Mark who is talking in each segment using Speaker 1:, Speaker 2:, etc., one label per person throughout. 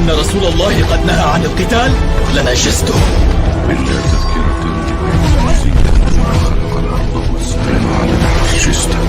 Speaker 1: أن رسول الله قد نهى عن القتال لنجزته.
Speaker 2: إلا تذكرة لمن ما خلق الأرض والسماء لنجزته.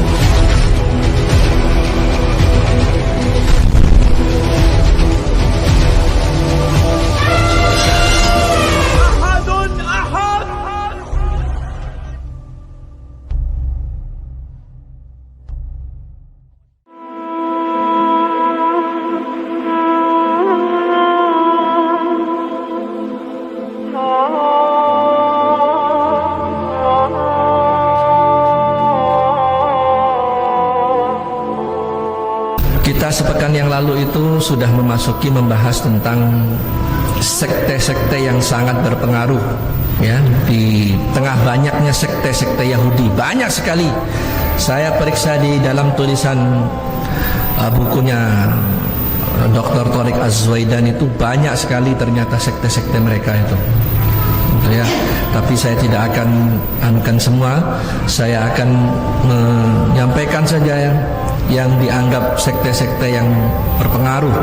Speaker 3: Kita sepekan yang lalu itu sudah membahas tentang sekte-sekte yang sangat berpengaruh, ya, di tengah banyaknya sekte-sekte Yahudi, banyak sekali. Saya periksa di dalam tulisan bukunya Dr. Tariq Az-Zuwaidan itu banyak sekali ternyata sekte-sekte mereka itu, ya. Tapi saya tidak akan anukan semua. Saya akan menyampaikan saja yang dianggap sekte-sekte yang berpengaruh,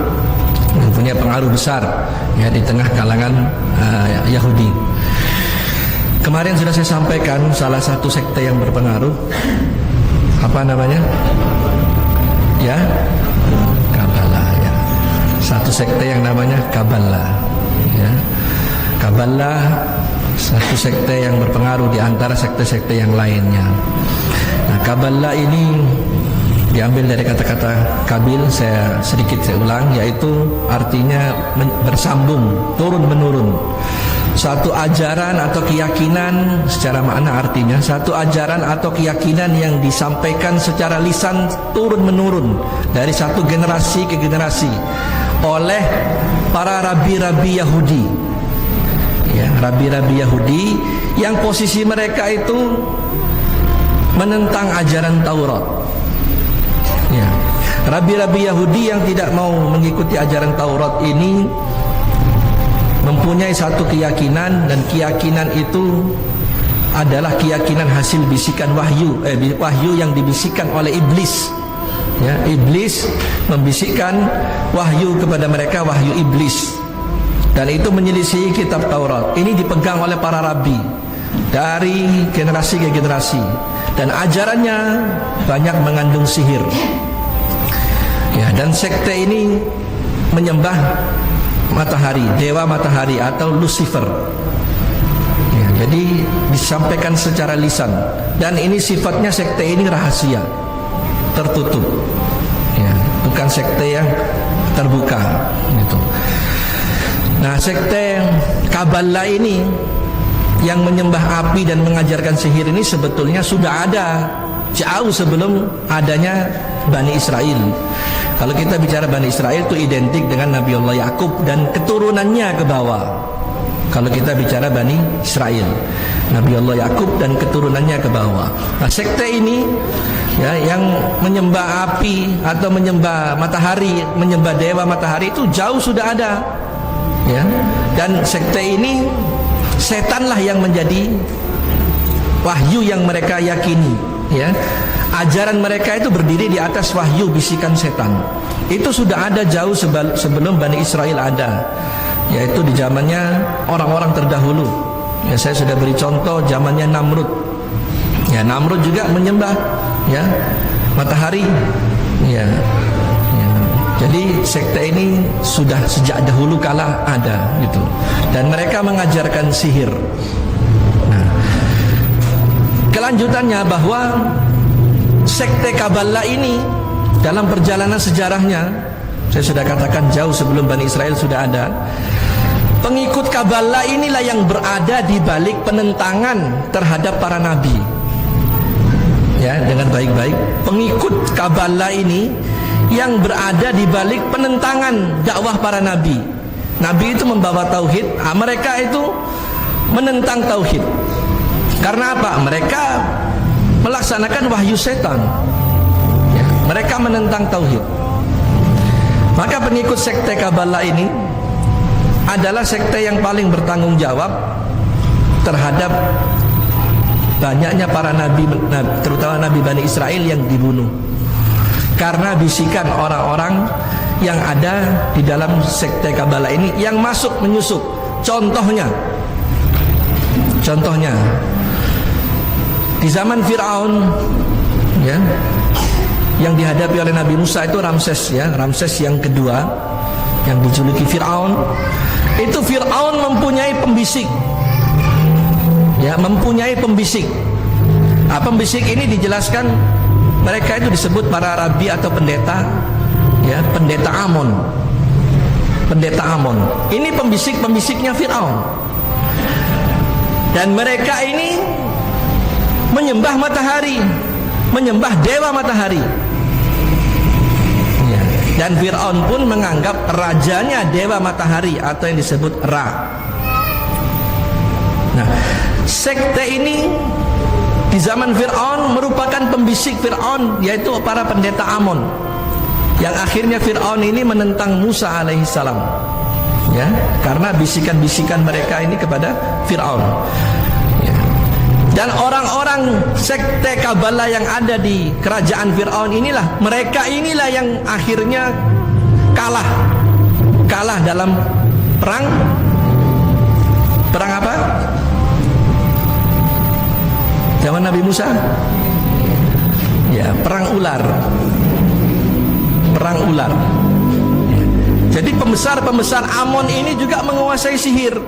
Speaker 3: yang punya pengaruh besar, ya, di tengah kalangan Yahudi. Kemarin sudah saya sampaikan salah satu sekte yang berpengaruh, apa namanya? Ya, Kabbalah, ya. Satu sekte yang namanya Kabbalah, ya. Kabbalah satu sekte yang berpengaruh di antara sekte-sekte yang lainnya. Nah, Kabbalah ini diambil dari kata-kata kabil, saya ulang, yaitu artinya bersambung, turun menurun. Satu ajaran atau keyakinan, secara makna artinya satu ajaran atau keyakinan yang disampaikan secara lisan turun menurun dari satu generasi ke generasi oleh para rabi-rabi Yahudi, ya, rabi-rabi Yahudi yang posisi mereka itu menentang ajaran Taurat. Ya, rabi-rabi Yahudi yang tidak mau mengikuti ajaran Taurat ini mempunyai satu keyakinan, dan keyakinan itu adalah keyakinan hasil bisikan wahyu, wahyu yang dibisikkan oleh iblis. Ya, iblis membisikkan wahyu kepada mereka, wahyu iblis, dan itu menyelisihi kitab Taurat. Ini dipegang oleh para rabi dari generasi ke generasi, dan ajarannya banyak mengandung sihir. Ya, dan sekte ini menyembah matahari, dewa matahari atau Lucifer. Ya, jadi disampaikan secara lisan, dan ini sifatnya sekte ini rahasia, tertutup. Ya, bukan sekte yang terbuka, gitu. Nah, sekte Kabbalah ini yang menyembah api dan mengajarkan sihir ini sebetulnya sudah ada jauh sebelum adanya Bani Israel. Kalau kita bicara Bani Israel itu identik dengan Nabi Allah Yakub dan keturunannya ke bawah. Kalau kita bicara Bani Israel, Nabi Allah Yakub dan keturunannya ke bawah. Nah, sekte ini, ya, yang menyembah api atau menyembah matahari, menyembah dewa matahari itu jauh sudah ada, ya. Dan sekte ini setanlah yang menjadi wahyu yang mereka yakini, ya. Ajaran mereka itu berdiri di atas wahyu bisikan setan. Itu sudah ada jauh sebelum Bani Israel ada, yaitu di zamannya orang-orang terdahulu. Ya, saya sudah beri contoh zamannya Namrud. Ya, Namrud juga menyembah, ya, matahari. Ya, ya. Jadi sekte ini sudah sejak dahulu kala ada, gitu. Dan mereka mengajarkan sihir. Nah, kelanjutannya bahwa sekte Kabbalah ini dalam perjalanan sejarahnya, saya sudah katakan jauh sebelum Bani Israel sudah ada. Pengikut Kabbalah inilah yang berada di balik penentangan terhadap para nabi. Ya, dengan baik-baik. Pengikut Kabbalah ini yang berada di balik penentangan dakwah para nabi. Nabi itu membawa tauhid, mereka itu menentang tauhid. Karena apa? Mereka melaksanakan wahyu setan, ya, mereka menentang tauhid. Maka pengikut sekte Kabbalah ini adalah sekte yang paling bertanggung jawab terhadap banyaknya para nabi, terutama nabi Bani Israel yang dibunuh karena bisikan orang-orang yang ada di dalam sekte Kabbalah ini yang masuk menyusup. Contohnya di zaman Fir'aun, ya, yang dihadapi oleh Nabi Musa itu Ramses, ya, Ramses yang kedua yang dijuluki Fir'aun. Itu Fir'aun mempunyai pembisik, ya, mempunyai pembisik. Pembisik ini dijelaskan mereka itu disebut para rabi atau pendeta, ya, pendeta Amon. Pendeta Amon. Ini pembisik-pembisiknya Fir'aun. Dan mereka ini menyembah matahari, menyembah dewa matahari. Ya. Dan Fir'aun pun menganggap rajanya dewa matahari atau yang disebut Ra. Nah, sekte ini di zaman Fir'aun merupakan pembisik Fir'aun, yaitu para pendeta Amon, yang akhirnya Fir'aun ini menentang Musa alaihissalam, ya, karena bisikan-bisikan mereka ini kepada Fir'aun, ya. Dan orang-orang sekte Kabbalah yang ada di kerajaan Fir'aun inilah, mereka inilah yang akhirnya kalah dalam perang apa? Zaman Nabi Musa, ya, perang ular. Jadi pembesar Amon ini juga menguasai sihir,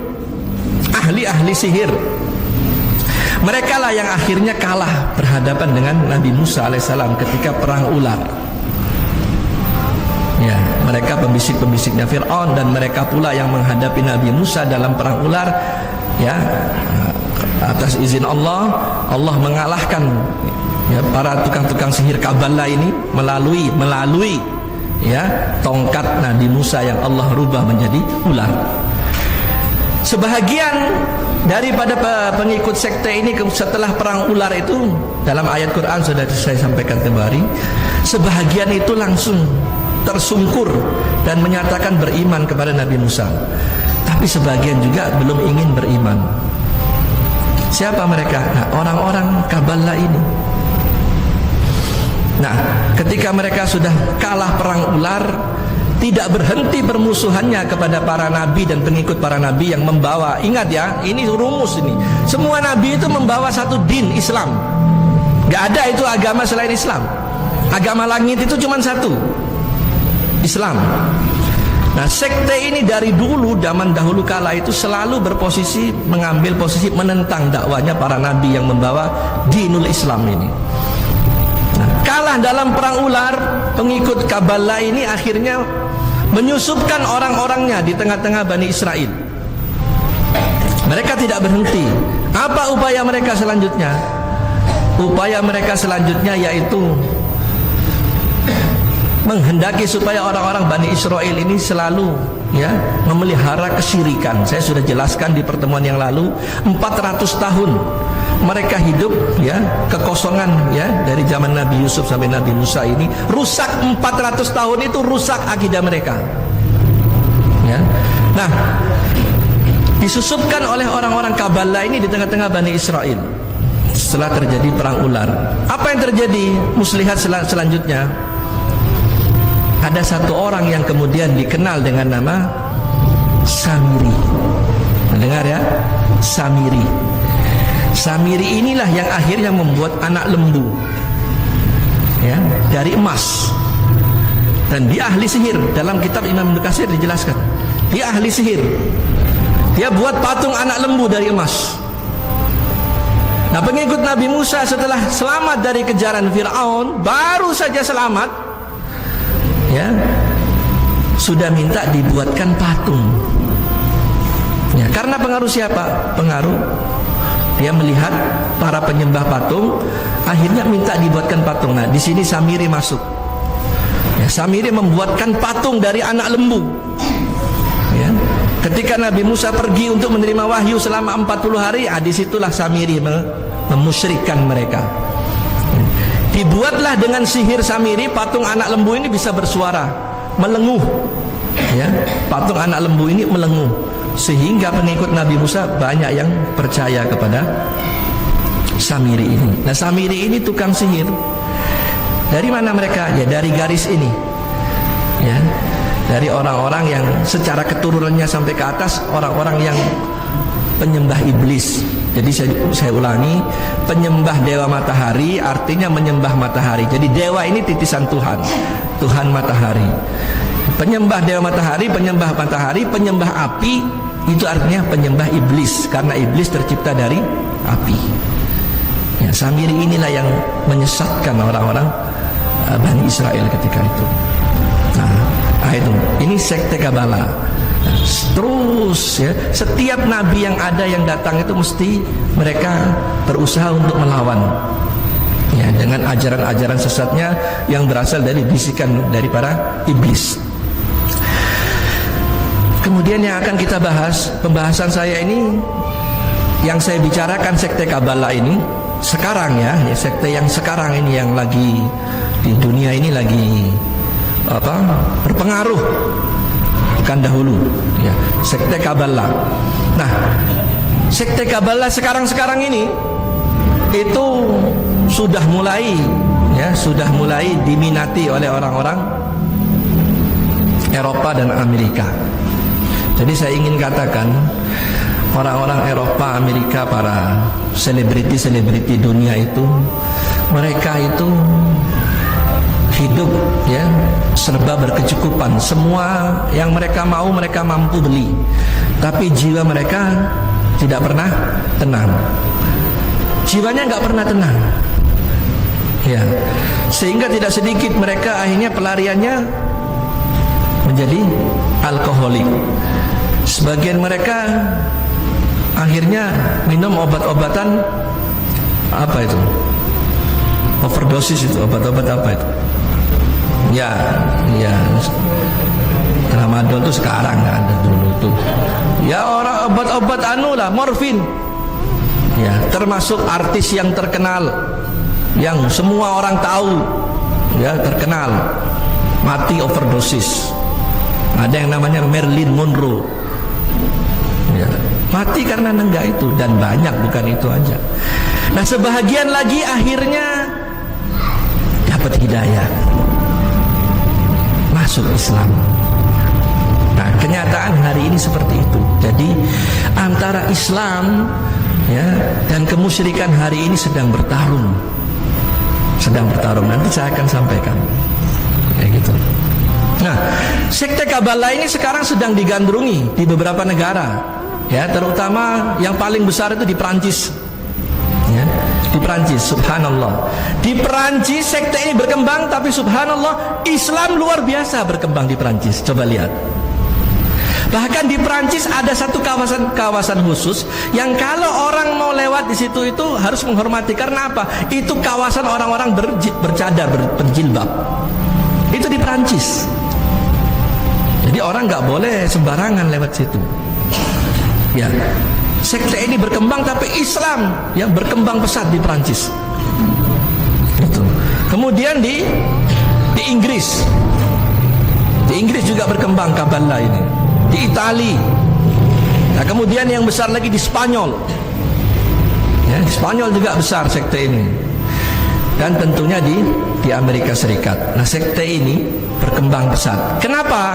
Speaker 3: ahli-ahli sihir. Mereka lah yang akhirnya kalah berhadapan dengan Nabi Musa alaihissalam ketika perang ular. Ya, mereka pembisik-pembisiknya Fir'aun, dan mereka pula yang menghadapi Nabi Musa dalam perang ular, ya. Atas izin Allah mengalahkan, ya, para tukang-tukang sihir Kabbalah ini melalui ya, tongkat Nabi Musa yang Allah rubah menjadi ular. Sebahagian daripada pengikut sekte ini setelah perang ular itu, dalam ayat Quran sudah saya sampaikan kembali, sebahagian itu langsung tersungkur dan menyatakan beriman kepada Nabi Musa. Tapi sebagian juga belum ingin beriman. Siapa mereka? Nah, orang-orang Kabbalah ini. Nah, ketika mereka sudah kalah perang ular, tidak berhenti permusuhannya kepada para nabi dan pengikut para nabi yang membawa, ingat ya, ini rumus ini. Semua nabi itu membawa satu din, Islam. Gak ada itu agama selain Islam. Agama langit itu cuma satu, Islam. Nah, sekte ini dari dulu, zaman dahulu kala itu selalu berposisi, mengambil posisi menentang dakwanya para nabi yang membawa dinul Islam ini. Nah, kalah dalam perang ular, pengikut Kabbalah ini akhirnya menyusupkan orang-orangnya di tengah-tengah Bani Israel. Mereka tidak berhenti. Apa upaya mereka selanjutnya? Upaya mereka selanjutnya yaitu menghendaki supaya orang-orang Bani Israel ini selalu, ya, memelihara kesyirikan. Saya sudah jelaskan di pertemuan yang lalu, 400 tahun mereka hidup, ya, kekosongan, ya, dari zaman Nabi Yusuf sampai Nabi Musa ini rusak. 400 tahun itu rusak akidah mereka, ya. Nah, disusupkan oleh orang-orang Kabbalah ini di tengah-tengah Bani Israel. Setelah terjadi perang ular, apa yang terjadi? Muslihat selanjutnya, ada satu orang yang kemudian dikenal dengan nama Samiri. Mendengar ya? Samiri. Samiri inilah yang akhirnya membuat anak lembu, ya, dari emas. Dan dia ahli sihir. Dalam kitab Imam Ibnu Katsir dijelaskan, dia ahli sihir. Dia buat patung anak lembu dari emas. Nah, pengikut Nabi Musa setelah selamat dari kejaran Fir'aun, baru saja selamat, ya, sudah minta dibuatkan patung, ya, karena pengaruh siapa? Pengaruh dia melihat para penyembah patung, akhirnya minta dibuatkan patung. Nah, di sini Samiri masuk, ya, Samiri membuatkan patung dari anak lembu, ya. Ketika Nabi Musa pergi untuk menerima wahyu selama 40 hari, disitulah Samiri memusyrikkan mereka. Dibuatlah dengan sihir Samiri, patung anak lembu ini bisa bersuara, melenguh, ya, patung anak lembu ini melenguh, sehingga pengikut Nabi Musa banyak yang percaya kepada Samiri ini. Nah, Samiri ini tukang sihir. Dari mana mereka? Ya, dari garis ini, ya. dari orang-orang yang secara keturunannya sampai ke atas orang-orang yang penyembah iblis. Jadi saya ulangi, penyembah dewa matahari artinya menyembah matahari. Jadi dewa ini titisan Tuhan, Tuhan matahari. Penyembah dewa matahari, penyembah api, itu artinya penyembah iblis, karena iblis tercipta dari api. Ya, Samiri inilah yang menyesatkan orang-orang Bani Israel ketika itu. Nah, itu ini sekte Kabbalah. Terus ya, setiap nabi yang ada yang datang itu mesti mereka berusaha untuk melawan ya, dengan ajaran-ajaran sesatnya yang berasal dari bisikan dari para iblis. Kemudian yang akan kita bahas, pembahasan saya ini yang saya bicarakan sekte Kabbalah ini sekarang ya, sekte yang sekarang ini yang lagi di dunia ini lagi berpengaruh, bukan dahulu ya, sekte Kabbalah. Nah, sekte Kabbalah sekarang ini itu sudah mulai diminati oleh orang-orang Eropa dan Amerika. Jadi saya ingin katakan orang-orang Eropa, Amerika, para selebriti dunia itu, mereka itu hidup ya serba berkecukupan. Semua yang mereka mau mereka mampu beli, tapi jiwa mereka tidak pernah tenang. Jiwanya nggak pernah tenang ya, sehingga tidak sedikit mereka akhirnya pelariannya menjadi alkoholik. Sebagian mereka akhirnya minum obat-obatan apa itu, overdosis, itu obat-obat apa itu ya tramadol itu sekarang nggak ada, dulu tuh ya orang obat-obat morfin ya, termasuk artis yang terkenal yang semua orang tahu ya, terkenal mati overdosis. Ada yang namanya Marilyn Monroe ya, mati karena nenggak itu, dan banyak, bukan itu aja. Nah, sebahagian lagi akhirnya dapat hidayah, masuk Islam. Nah, kenyataan hari ini seperti itu. Jadi antara Islam ya dan kemusyrikan hari ini sedang bertarung. Nanti saya akan sampaikan kayak gitu. Nah, sekte Kabbalah ini sekarang sedang digandrungi di beberapa negara ya, terutama yang paling besar itu di Perancis ya, di Perancis. Subhanallah, di Perancis sekte ini berkembang, tapi subhanallah Islam luar biasa berkembang di Perancis. Coba lihat, bahkan di Perancis ada satu kawasan khusus yang kalau orang mau lewat di situ itu harus menghormati. Karena apa? Itu kawasan orang-orang bercadar, berjilbab. Itu di Perancis. Jadi orang nggak boleh sembarangan lewat situ. Ya, sekte ini berkembang, tapi Islam yang berkembang pesat di Perancis. Itu. Kemudian di Inggris juga berkembang Kabbalah ini. Di Itali. Nah, kemudian yang besar lagi di Spanyol. Ya, di Spanyol juga besar sekte ini. Dan tentunya di Amerika Serikat. Nah, sekte ini berkembang pesat. Kenapa?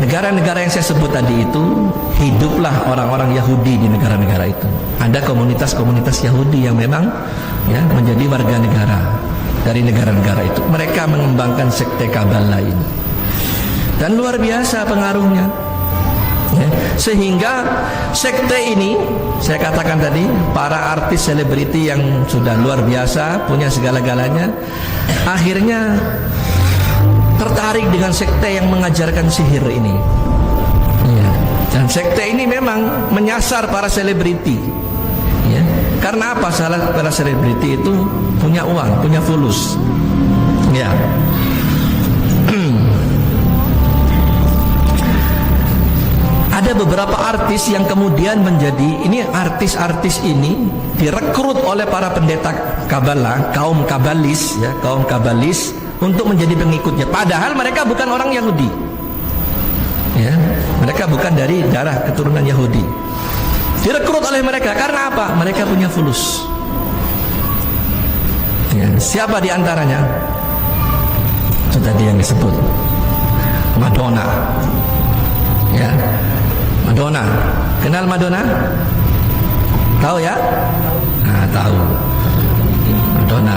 Speaker 3: Negara-negara yang saya sebut tadi itu, hiduplah orang-orang Yahudi di negara-negara itu. Ada komunitas-komunitas Yahudi yang memang ya menjadi warga negara dari negara-negara itu. Mereka mengembangkan sekte Kabbalah ini. Dan luar biasa pengaruhnya. Ya, sehingga sekte ini, saya katakan tadi, para artis selebriti yang sudah luar biasa, punya segala-galanya, akhirnya tertarik dengan sekte yang mengajarkan sihir ini ya. Dan sekte ini memang menyasar para selebriti ya. Karena apa? Para selebriti itu punya uang, punya fulus ya. Ada beberapa artis yang kemudian menjadi, ini artis-artis ini direkrut oleh para pendeta Kabbalah, kaum Kabbalis ya, kaum Kabbalis, untuk menjadi pengikutnya. Padahal mereka bukan orang Yahudi ya, mereka bukan dari darah keturunan Yahudi. Direkrut oleh mereka karena apa? Mereka punya fulus ya. Siapa di antaranya? Itu tadi yang disebut Madonna. Ya, Madonna. Kenal Madonna? Tahu ya? Nah, tahu. Madonna.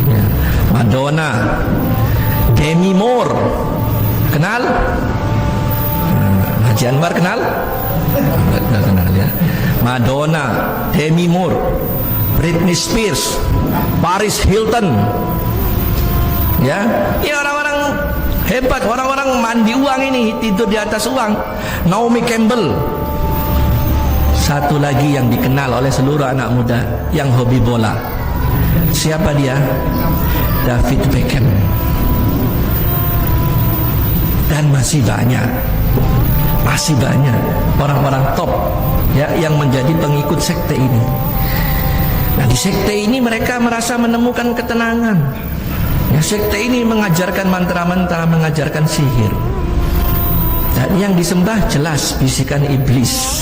Speaker 3: Ya. Madonna. Demi Moore. Kenal? Haji Anwar kenal? Nggak kenal ya. Madonna, Demi Moore, Britney Spears, Paris Hilton. Ya, ini orang-orang hebat, orang-orang mandi uang ini, tidur di atas uang. Naomi Campbell. Satu lagi yang dikenal oleh seluruh anak muda yang hobi bola. Siapa dia? David Beckham. Dan masih banyak orang-orang top ya yang menjadi pengikut sekte ini. Nah, di sekte ini mereka merasa menemukan ketenangan. Ya, sekte ini mengajarkan mantra-mantra, mengajarkan sihir. Dan yang disembah jelas bisikan iblis.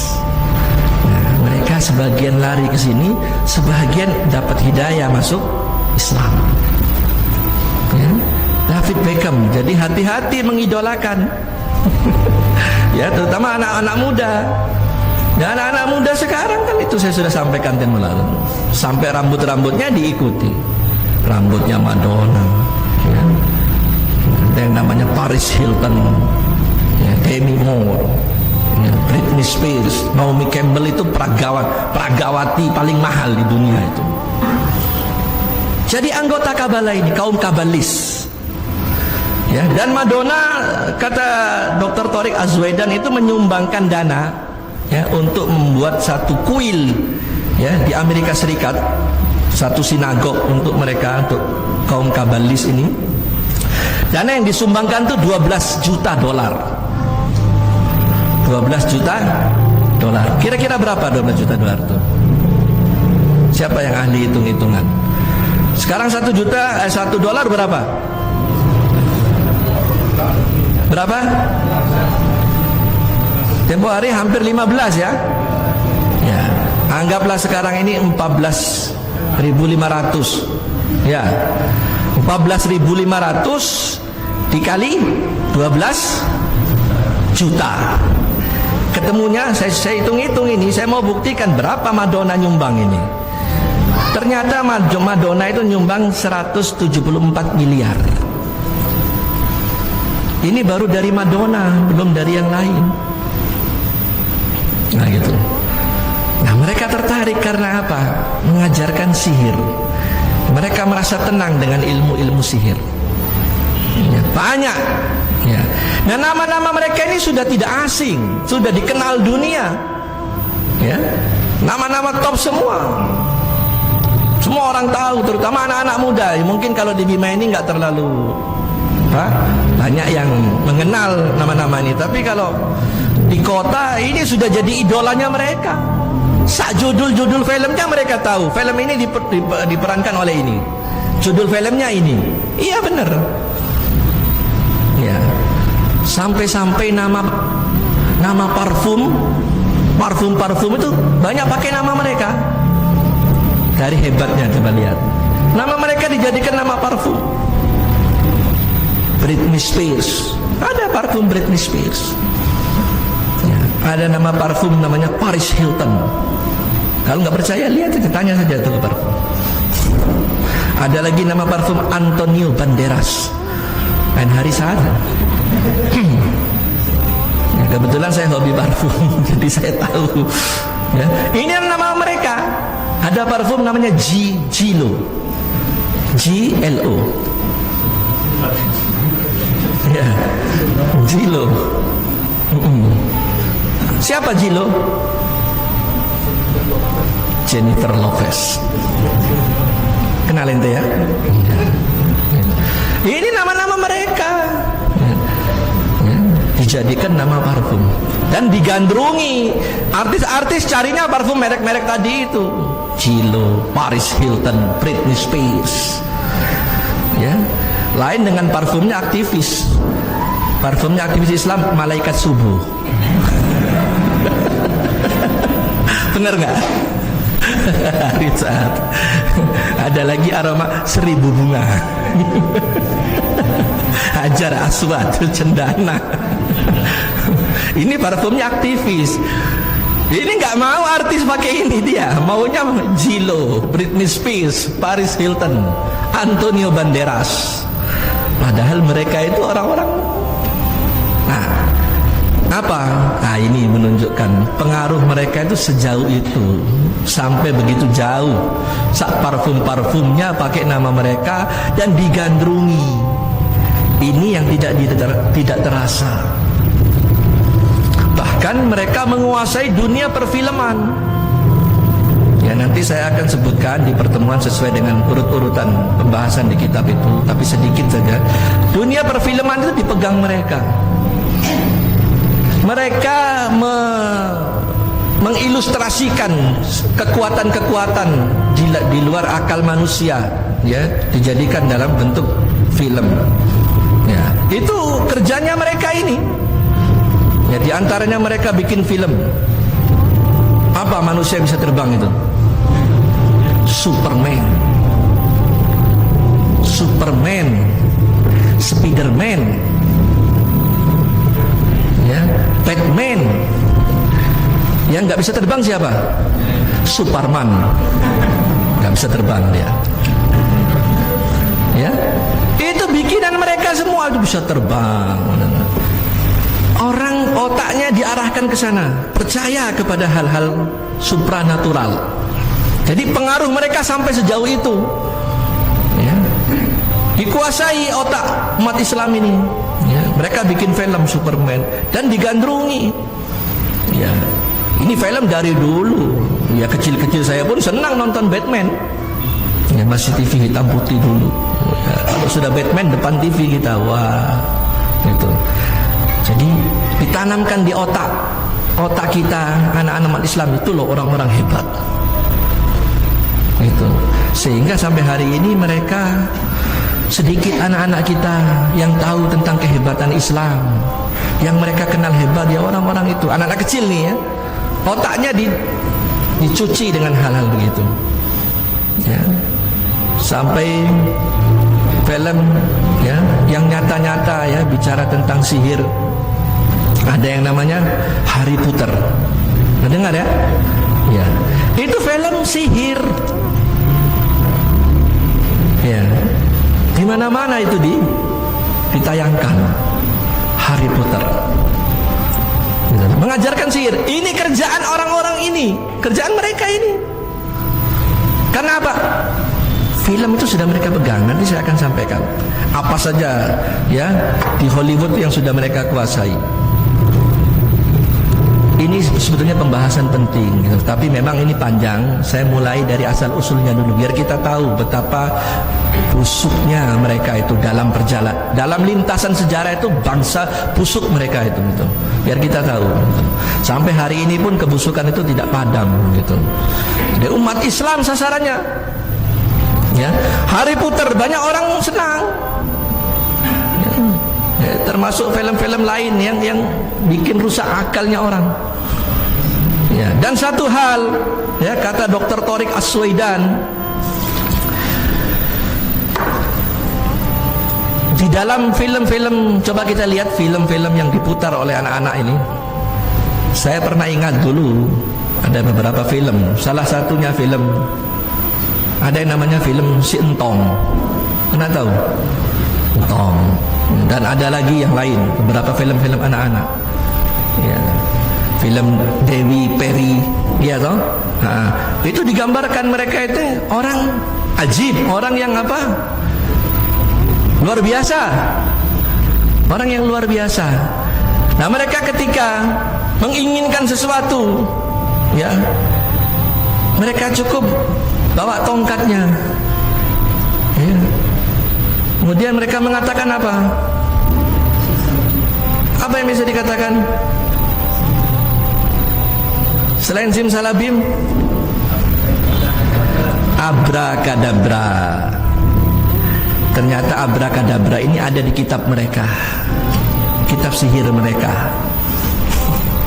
Speaker 3: Nah, mereka sebagian lari ke sini, sebagian dapat hidayah masuk Islam. Ya, David Beckham, jadi hati-hati mengidolakan. Ya, terutama anak-anak muda. Ya, anak-anak muda sekarang kan itu saya sudah sampaikan tempo lalu. Sampai rambut-rambutnya diikuti. Rambutnya Madonna, ya. Ada yang namanya Paris Hilton, ya, Demi Moore, ya, Britney Spears, Naomi Campbell itu peragawati paling mahal di dunia itu. Jadi anggota Kabbalah ini kaum Kabbalis. Ya, dan Madonna, kata Dr. Tariq Azwedan, itu menyumbangkan dana ya untuk membuat satu kuil ya di Amerika Serikat, satu sinagog untuk mereka, untuk kaum Kabbalis ini. Dana yang disumbangkan itu 12 juta dolar. 12 juta dolar. Kira-kira berapa 12 juta dolar itu? Siapa yang ahli hitung-hitungan? Sekarang 1 dolar berapa? Berapa? Tempo hari hampir 15 ya. Ya, anggaplah sekarang ini 14.500. Ya. 14.500 dikali 12 juta. Ketemunya saya hitung-hitung ini, saya mau buktikan berapa Madonna nyumbang ini. Ternyata Madonna itu nyumbang 174 miliar. Ini baru dari Madonna, belum dari yang lain. Nah gitu. Nah, mereka tertarik karena apa? Mengajarkan sihir. Mereka merasa tenang dengan ilmu-ilmu sihir. Ya, banyak. Ya. Nah, nama-nama mereka ini sudah tidak asing, sudah dikenal dunia. Ya, nama-nama top semua. Semua orang tahu, terutama anak-anak muda. Mungkin kalau di Bima ini nggak terlalu banyak yang mengenal nama-nama ini, tapi kalau di kota ini sudah jadi idolanya mereka. Sak judul-judul filmnya mereka tahu. Film ini diperankan oleh ini. Judul filmnya ini. Iya benar. Ya. Sampai-sampai nama parfum itu banyak pakai nama mereka. Dari hebatnya coba lihat. Nama mereka dijadikan nama parfum. Britney Spears, ada parfum Britney Spears. Ya, ada nama parfum namanya Paris Hilton. Kalau nggak percaya lihat aja, tanya saja tuh parfum. Ada lagi nama parfum Antonio Banderas. Lain hari saat. Ya, kebetulan saya hobi parfum, jadi saya tahu. Ya, ini nama mereka. Ada parfum namanya Gilo. Glo. Ya, Gilo. Siapa Gilo? Jennifer Lopez. Kenal ente ya? Ini nama-nama mereka. Ya, dijadikan nama parfum dan digandrungi. Artis-artis carinya parfum merek-merek tadi itu. Gilo, Paris Hilton, Britney Spears. Ya. Lain dengan parfumnya aktivis. Parfumnya aktivis Islam, malaikat subuh. Bener nggak? Richard. Ada lagi aroma 1000 bunga. Hajar Aswadul Cendana. Ini parfumnya aktivis. Ini nggak mau artis pakai ini, dia maunya J.Lo, Britney Spears, Paris Hilton, Antonio Banderas. Padahal mereka itu orang-orang. Nah, apa? Nah, ini menunjukkan pengaruh mereka itu sejauh itu, sampai begitu jauh. Sak parfum-parfumnya pakai nama mereka dan digandrungi. Ini yang tidak terasa. Bahkan mereka menguasai dunia perfilman. Ya, nanti saya akan sebutkan di pertemuan sesuai dengan urut-urutan pembahasan di kitab itu, tapi sedikit saja. Dunia perfilman itu dipegang mereka. Mereka mengilustrasikan kekuatan-kekuatan di luar akal manusia, ya, dijadikan dalam bentuk film. Ya, itu kerjanya mereka ini. Ya, di antaranya mereka bikin film. Apa manusia bisa terbang itu? Superman, Spiderman, ya, Batman. Yang nggak bisa terbang siapa? Superman, nggak bisa terbang dia. Ya, itu bikinan mereka semua itu bisa terbang. Orang otaknya diarahkan ke sana, percaya kepada hal-hal supranatural. Jadi pengaruh mereka sampai sejauh itu, ya. Dikuasai otak umat Islam ini, ya. Mereka bikin film Superman dan digandrungi, ya. Ini film dari dulu, ya, kecil-kecil saya pun senang nonton Batman, ya, masih TV hitam putih dulu, ya. Kalau sudah Batman depan TV kita, wah, gitu. Jadi ditanamkan di otak kita, anak-anak umat Islam itu loh orang-orang hebat. Itu sehingga sampai hari ini mereka sedikit anak-anak kita yang tahu tentang kehebatan Islam. Yang mereka kenal hebat ya orang-orang itu, anak-anak kecil nih, ya, otaknya dicuci dengan hal-hal begitu, ya. Sampai film, ya, yang nyata-nyata, ya, bicara tentang sihir. Ada yang namanya Harry Potter. Pernah dengar, ya? Ya, itu film sihir. Ya, di mana-mana itu ditayangkan Harry Potter. Mengajarkan sihir. Ini kerjaan orang-orang ini, kerjaan mereka ini. Karena apa? Film itu sudah mereka pegang. Nanti saya akan sampaikan apa saja, ya, di Hollywood yang sudah mereka kuasai. Ini sebetulnya pembahasan penting, gitu. Tapi memang ini panjang. Saya mulai dari asal usulnya dulu, biar kita tahu betapa busuknya mereka itu dalam perjalanan, dalam lintasan sejarah itu bangsa busuk mereka itu, gitu. Biar kita tahu, gitu. Sampai hari ini pun kebusukan itu tidak padam, gitu. Jadi umat Islam sasarannya, ya, Harry Potter banyak orang senang. Ya, termasuk film-film lain yang bikin rusak akalnya orang. Ya, dan satu hal, ya, kata Dr. Tariq As-Suwaidan, di dalam film-film, coba kita lihat film-film yang diputar oleh anak-anak ini. Saya pernah ingat dulu ada beberapa film. Salah satunya film, ada yang namanya film Si Entong. Pernah tahu? Entong. Dan ada lagi yang lain, beberapa film-film anak-anak, ya, film Dewi Peri, ya toh. Nah, itu digambarkan mereka itu orang ajib, orang yang apa? Luar biasa, orang yang luar biasa. Nah, mereka ketika menginginkan sesuatu, ya, mereka cukup bawa tongkatnya, ya. Kemudian mereka mengatakan apa? Apa yang bisa dikatakan? Selain simsalabim, abrakadabra. Ternyata abrakadabra ini ada di kitab mereka, kitab sihir mereka.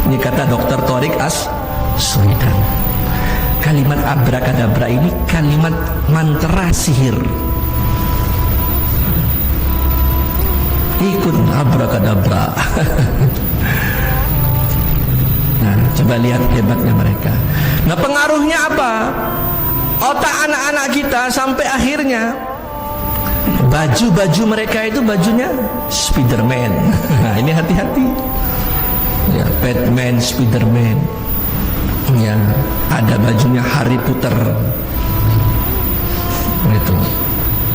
Speaker 3: Ini kata Dr. Tariq As-Suwaidan. Kalimat abrakadabra ini kalimat mantra sihir. ikut abrakadabra. Nah, coba lihat hebatnya mereka. Nah, pengaruhnya apa? Otak anak-anak kita sampai akhirnya baju-baju mereka itu bajunya Spiderman. Nah, ini hati-hati. Ya, Batman, Spiderman. Ya, ada bajunya Harry Potter. Gitu.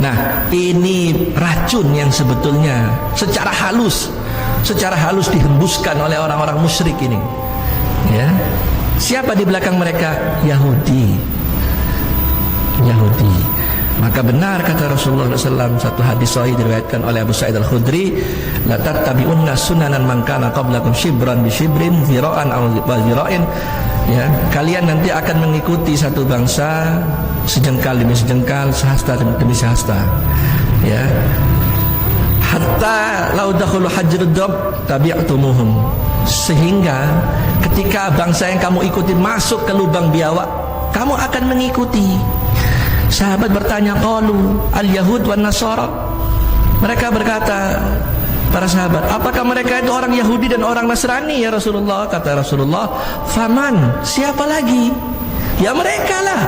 Speaker 3: Nah, ini racun yang sebetulnya secara halus dihembuskan oleh orang-orang musyrik ini. Ya, siapa di belakang mereka? Yahudi. Maka benar kata Rasulullah SAW, satu hadis sahih diriwayatkan oleh Abu Sa'id Al-Khudri, la tattabi'unna sunanan man kana qablakum shibran bi shibrin zira'an aw zira'in. Ya, kalian nanti akan mengikuti satu bangsa sejengkal demi sejengkal, sehasta demi sehasta. Ya. Hatta law dakhulu hajrud dab tabi'tumuhum. Sehingga ketika bangsa yang kamu ikuti masuk ke lubang biawak, kamu akan mengikuti. Sahabat bertanya, qalu al-yahud wan nasara. Mereka berkata, para sahabat, apakah mereka itu orang Yahudi dan orang Nasrani ya Rasulullah? Kata Rasulullah, faman, siapa lagi? Ya mereka lah.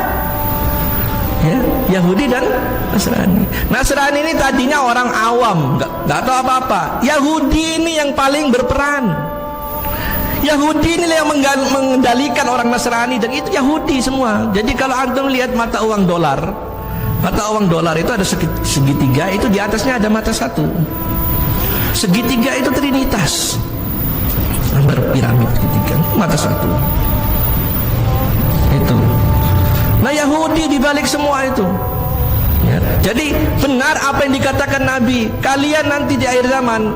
Speaker 3: Ya, Yahudi dan Nasrani. Nasrani ini tadinya orang awam, nggak tahu apa-apa. Yahudi ini yang paling berperan. Yahudi ini yang mengendalikan orang Nasrani, dan itu Yahudi semua. Jadi kalau antum lihat mata uang dolar itu ada segitiga, itu di atasnya ada mata satu. Segitiga itu trinitas, gambar piramid segitiga, mata satu. Itu. Nah, Yahudi dibalik semua itu. Ya. Jadi benar apa yang dikatakan Nabi, kalian nanti di akhir zaman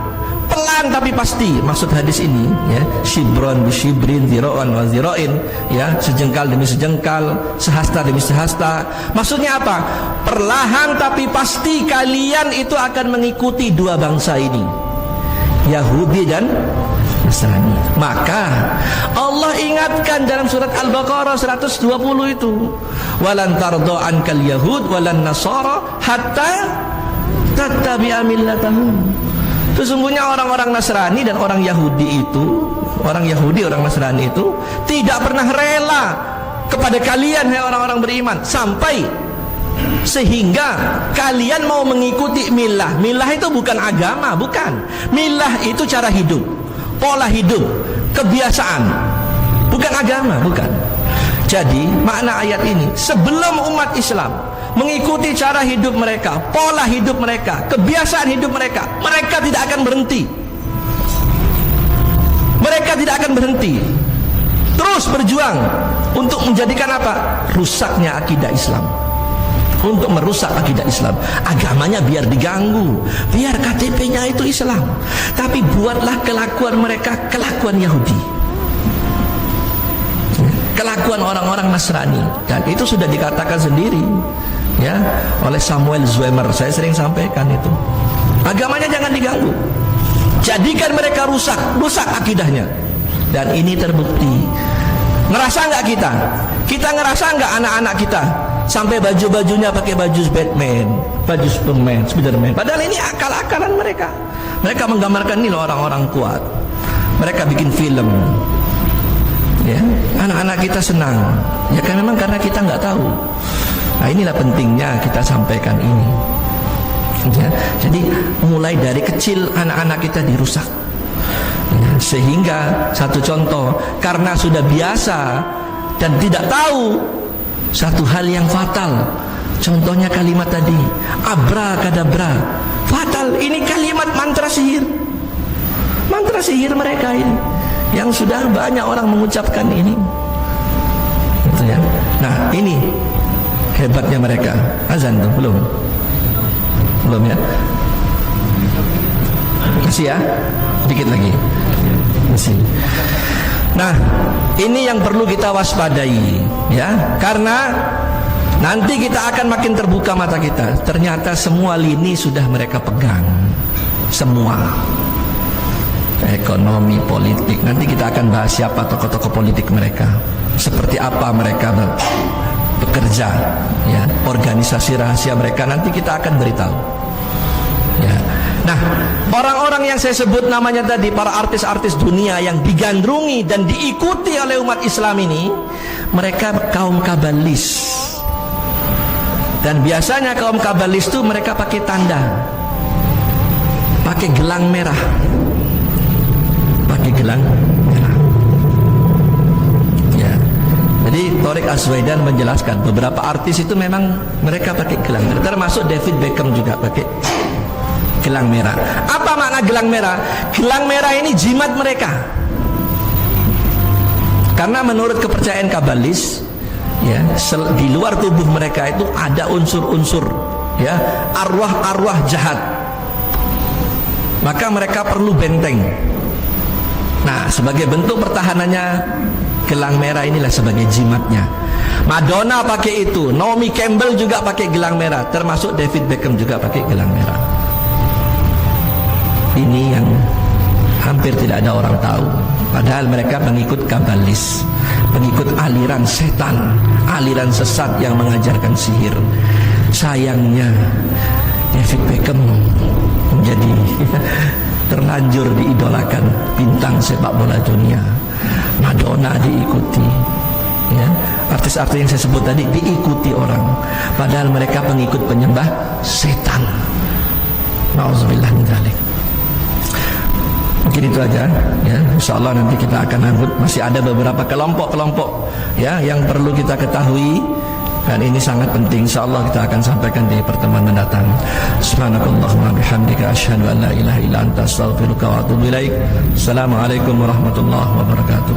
Speaker 3: pelan tapi pasti. Maksud hadis ini, ya, shibron bi shibrin, zira'an wa zira'in, ya, sejengkal demi sejengkal, sehasta demi sehasta. Maksudnya apa? Perlahan tapi pasti kalian itu akan mengikuti dua bangsa ini, Yahudi dan Nasrani. Maka Allah ingatkan dalam surat Al-Baqarah 120 itu, walan tardo ankal yahud walan nasara hatta tattabi'a millatahum. Sesungguhnya orang-orang Nasrani dan orang Yahudi itu, orang Yahudi, orang Nasrani itu tidak pernah rela kepada kalian, hai orang-orang beriman, sampai sehingga kalian mau mengikuti milah. Milah itu bukan agama, bukan. Milah itu cara hidup, pola hidup, kebiasaan, bukan agama, bukan. Jadi makna ayat ini, sebelum umat Islam mengikuti cara hidup mereka, pola hidup mereka, kebiasaan hidup mereka, mereka tidak akan berhenti. Mereka tidak akan berhenti, terus berjuang untuk menjadikan apa? Rusaknya akidah Islam. Untuk merusak akidah Islam. Agamanya biar diganggu, biar KTP-nya itu Islam, tapi buatlah kelakuan mereka kelakuan Yahudi, kelakuan orang-orang Nasrani. Dan itu sudah dikatakan sendiri, ya, oleh Samuel Zwemer. Saya sering sampaikan itu. Agamanya jangan diganggu, jadikan mereka rusak akidahnya. Dan ini terbukti. Ngerasa nggak kita? Kita ngerasa nggak anak-anak kita sampai baju-bajunya pakai baju Batman, baju Superman, Spiderman? Padahal ini akal-akalan mereka. Mereka menggambarkan ini loh orang-orang kuat. Mereka bikin film. Ya, anak-anak kita senang. Ya kan, memang karena kita nggak tahu. Nah, inilah pentingnya kita sampaikan ini. Ya, jadi mulai dari kecil anak-anak kita dirusak. Ya, sehingga satu contoh, karena sudah biasa dan tidak tahu satu hal yang fatal. Contohnya kalimat tadi, abrakadabra. Fatal, ini kalimat mantra sihir. Mantra sihir mereka ini, yang sudah banyak orang mengucapkan ini. Gitu ya. Nah, ini hebatnya mereka. Azan tuh belum ya? Masih ya? Dikit lagi. Masih. Nah, ini yang perlu kita waspadai, ya, karena nanti kita akan makin terbuka mata kita. Ternyata semua lini sudah mereka pegang, semua. Ekonomi, politik. Nanti kita akan bahas siapa tokoh-tokoh politik mereka, seperti apa mereka bekerja, ya, organisasi rahasia mereka. Nanti kita akan beritahu, ya. Nah, orang-orang yang saya sebut namanya tadi, para artis-artis dunia yang digandrungi dan diikuti oleh umat Islam ini, mereka kaum kabalis. Dan biasanya kaum kabalis itu mereka pakai tanda, pakai gelang merah, pakai gelang merah. Ya. Jadi Tariq Aswaidan menjelaskan beberapa artis itu memang mereka pakai gelang merah, termasuk David Beckham juga pakai gelang merah. Apa makna gelang merah? Gelang merah ini jimat mereka. Karena menurut kepercayaan kabalis, ya, di luar tubuh mereka itu ada unsur-unsur, ya, arwah-arwah jahat. Maka mereka perlu benteng. Nah, sebagai bentuk pertahanannya, gelang merah inilah sebagai jimatnya. Madonna pakai itu, Naomi Campbell juga pakai gelang merah, termasuk David Beckham juga pakai gelang merah. Ini yang hampir tidak ada orang tahu, padahal mereka pengikut kabalis, pengikut aliran setan, aliran sesat yang mengajarkan sihir. Sayangnya David Beckham menjadi terlanjur diidolakan bintang sepak bola dunia. Madonna diikuti, ya, artis-artis yang saya sebut tadi diikuti orang, padahal mereka pengikut penyembah setan. Nauzubillah min dzalik. Mungkin itu aja, ya. Insyaallah nanti kita akan lanjut. Masih ada beberapa kelompok-kelompok, ya, yang perlu kita ketahui, dan ini sangat penting. Insyaallah kita akan sampaikan di pertemuan mendatang. Subhanakallahumma bihamdika asyhadu an la ilaha illa anta astaghfiruka wa atubu ilaik. Assalamualaikum warahmatullahi wabarakatuh.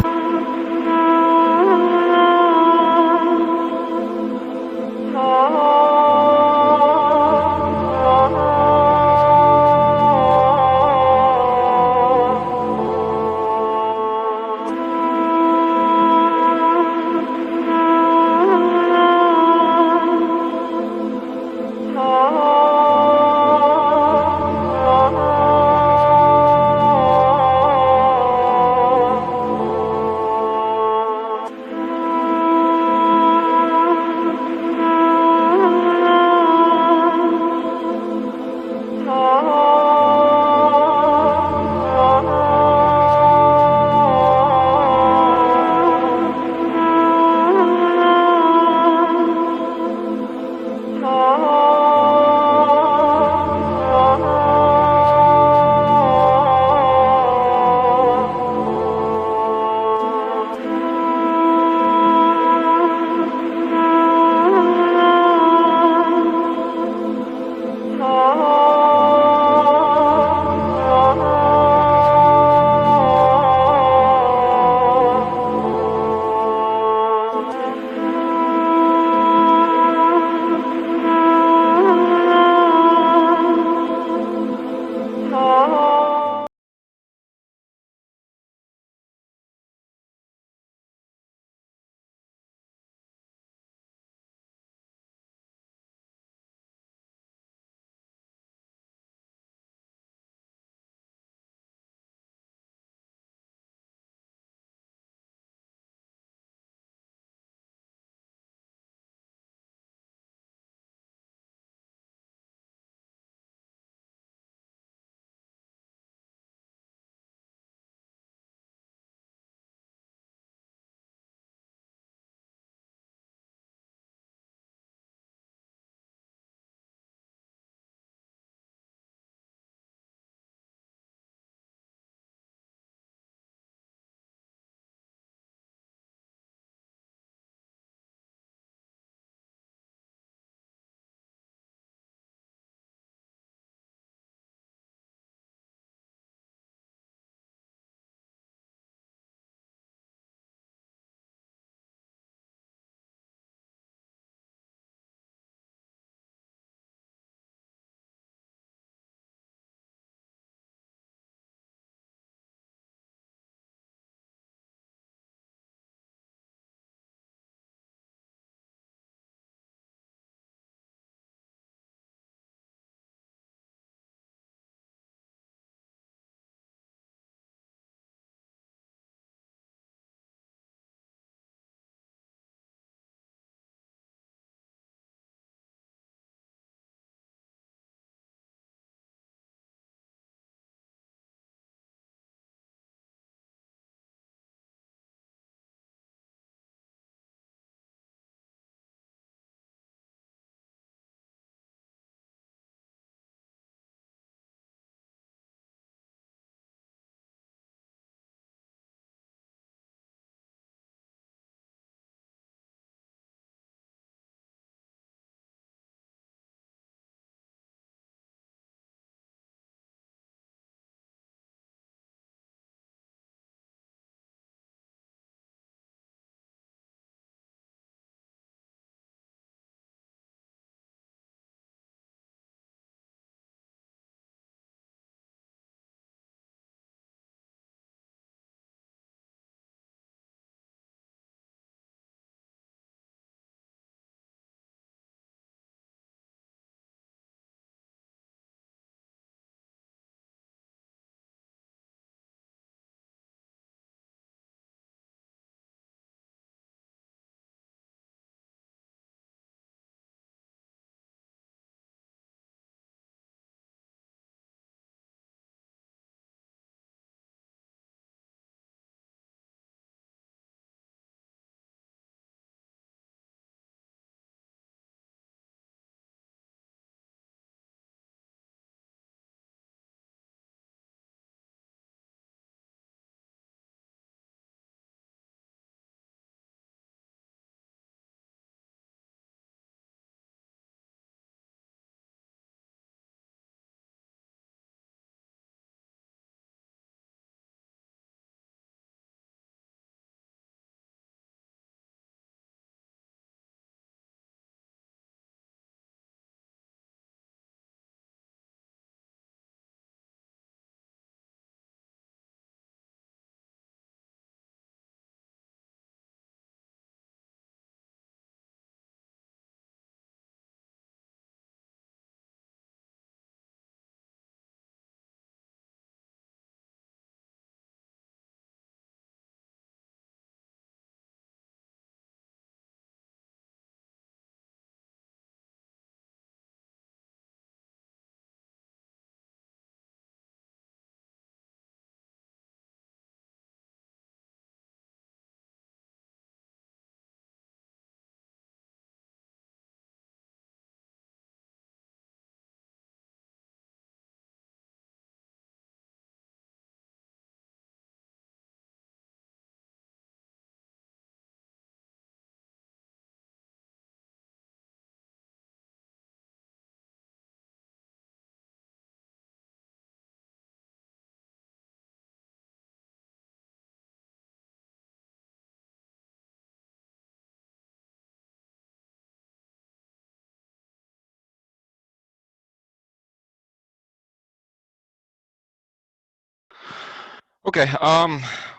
Speaker 4: Okay,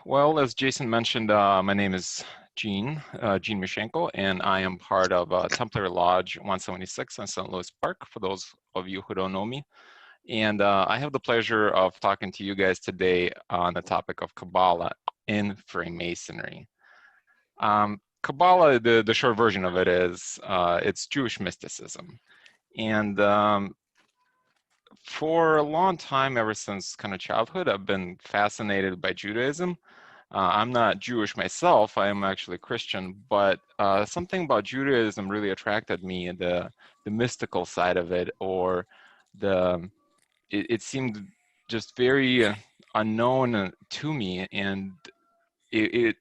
Speaker 4: well, as Jason mentioned, my name is Gene Mishenko, and I am part of Templar Lodge 176 in St. Louis Park, for those of you who don't know me. And I have the pleasure of talking to you guys today on the topic of Kabbalah in Freemasonry. Kabbalah, the short version of it is, it's Jewish mysticism. And for a long time, ever since kind of childhood, I've been fascinated by Judaism. I'm not Jewish myself, I am actually Christian, but something about Judaism really attracted me, the mystical side of it, or it seemed just very unknown to me, and it,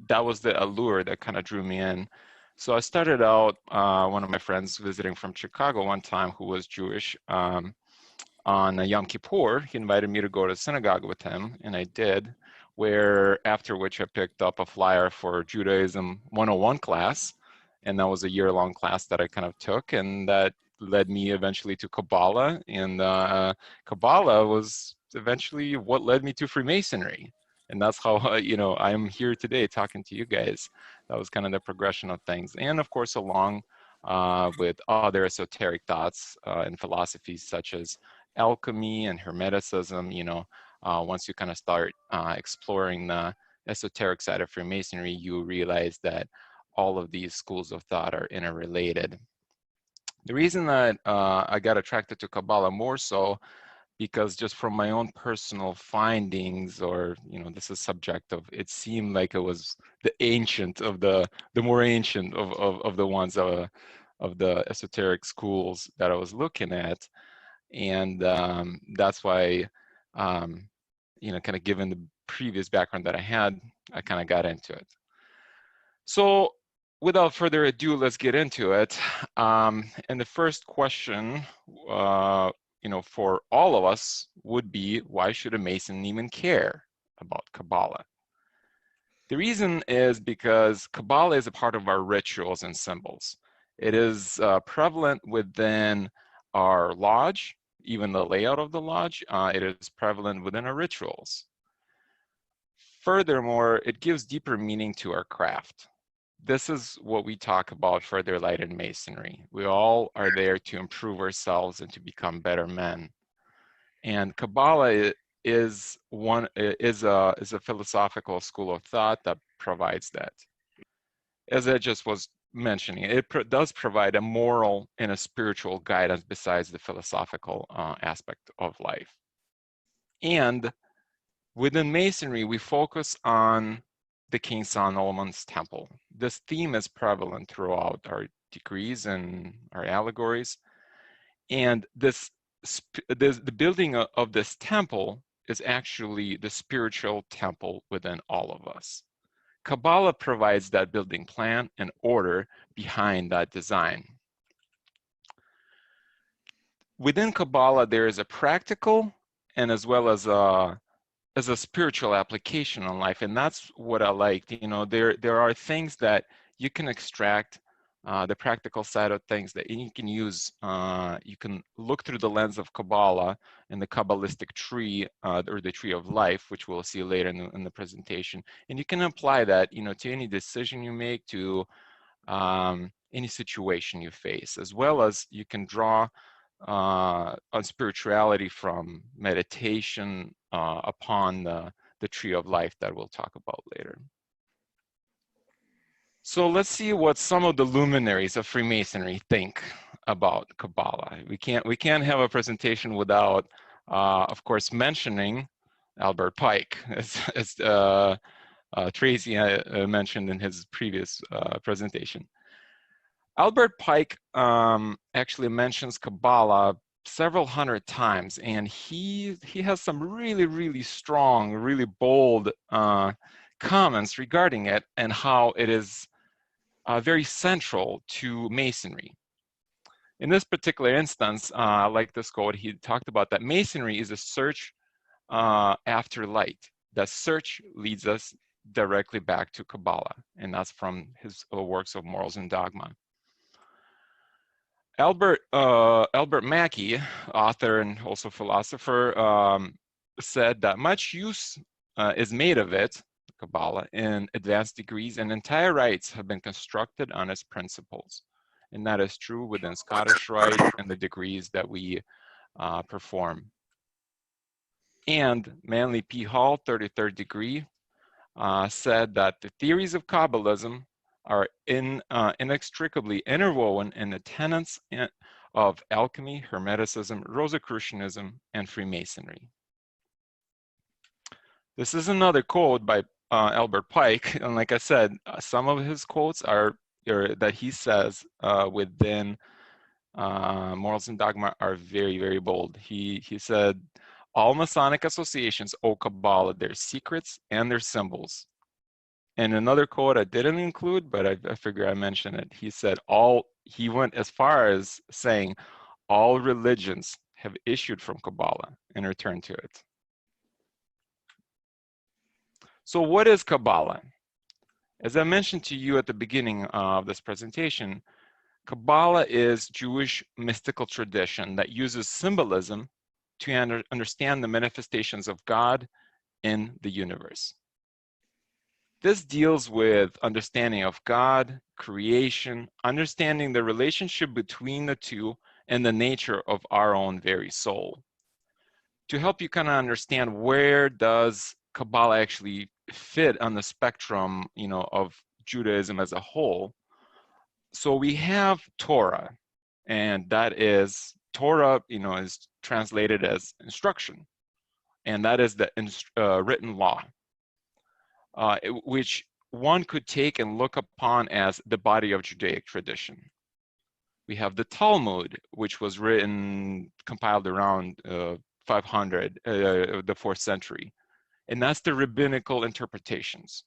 Speaker 4: that was the allure that kind of drew me in. So I started out, one of my friends visiting from Chicago one time who was Jewish, on Yom Kippur, he invited me to go to synagogue with him, and I did, where after which I picked up a flyer for Judaism 101 class, and that was a year-long class that I kind of took, and that led me eventually to Kabbalah, and Kabbalah was eventually what led me to Freemasonry. And that's how, I'm here today talking to you guys. That was kind of the progression of things. And of course, along with other esoteric thoughts and philosophies such as alchemy and hermeticism, once you kind of start exploring the esoteric side of Freemasonry, you realize that all of these schools of thought are interrelated. The reason that I got attracted to Kabbalah more so, because just from my own personal findings, or this is subjective, it seemed like it was the ancient of the more ancient of the ones of the esoteric schools that I was looking at. And that's why, kind of given the previous background that I had, I kind of got into it. So without further ado, let's get into it. And the first question, for all of us would be, why should a Mason even care about Kabbalah? The reason is because Kabbalah is a part of our rituals and symbols. It is prevalent within our lodge, even the layout of the lodge. It is prevalent within our rituals. Furthermore, it gives deeper meaning to our craft. This is what we talk about further light in Masonry. We all are there to improve ourselves and to become better men. And Kabbalah is a philosophical school of thought that provides that. As I just was mentioning, it does provide a moral and a spiritual guidance besides the philosophical aspect of life. And within Masonry, we focus on the King Solomon's Temple. This theme is prevalent throughout our decrees and our allegories. And the building of this temple is actually the spiritual temple within all of us. Kabbalah provides that building plan and order behind that design. Within Kabbalah, there is a practical and as well as a spiritual application on life, and that's what I liked. There are things that you can extract, the practical side of things that you can use. You can look through the lens of Kabbalah and the Kabbalistic tree, or the tree of life, which we'll see later in the presentation, and you can apply that, to any decision you make, to any situation you face, as well as you can draw on spirituality from meditation upon the tree of life that we'll talk about later. So let's see what some of the luminaries of Freemasonry think about Kabbalah. We can't have a presentation without, of course, mentioning Albert Pike, as Tracy mentioned in his previous presentation. Albert Pike actually mentions Kabbalah several hundred times, and he has some really strong, really bold comments regarding it and how it is very central to Masonry. In this particular instance, like this quote, he talked about that Masonry is a search after light. That search leads us directly back to Kabbalah, and that's from his works of Morals and Dogma. Albert Mackey, author and also philosopher, said that much use is made of it, Kabbalah, in advanced degrees, and entire rites have been constructed on its principles. And that is true within Scottish Rite and the degrees that we perform. And Manly P. Hall, 33rd degree, said that the theories of Kabbalism are inextricably interwoven in the tenets of alchemy, Hermeticism, Rosicrucianism, and Freemasonry. This is another quote by Albert Pike, and like I said, some of his quotes are that he says within Morals and Dogma are very, very bold. He said, all Masonic associations owe Kabbalah their secrets and their symbols. And another quote I didn't include, but I figure I mentioned it. He said, he went as far as saying, all religions have issued from Kabbalah and returned to it. So what is Kabbalah? As I mentioned to you at the beginning of this presentation, Kabbalah is Jewish mystical tradition that uses symbolism to understand the manifestations of God in the universe. This deals with understanding of God, creation, understanding the relationship between the two, and the nature of our own very soul. To help you kind of understand where does Kabbalah actually fit on the spectrum, of Judaism as a whole. So we have Torah, and that is Torah, is translated as instruction, and that is the written law, which one could take and look upon as the body of Judaic tradition. We have the Talmud, which was compiled around 500, the 4th century. And that's the rabbinical interpretations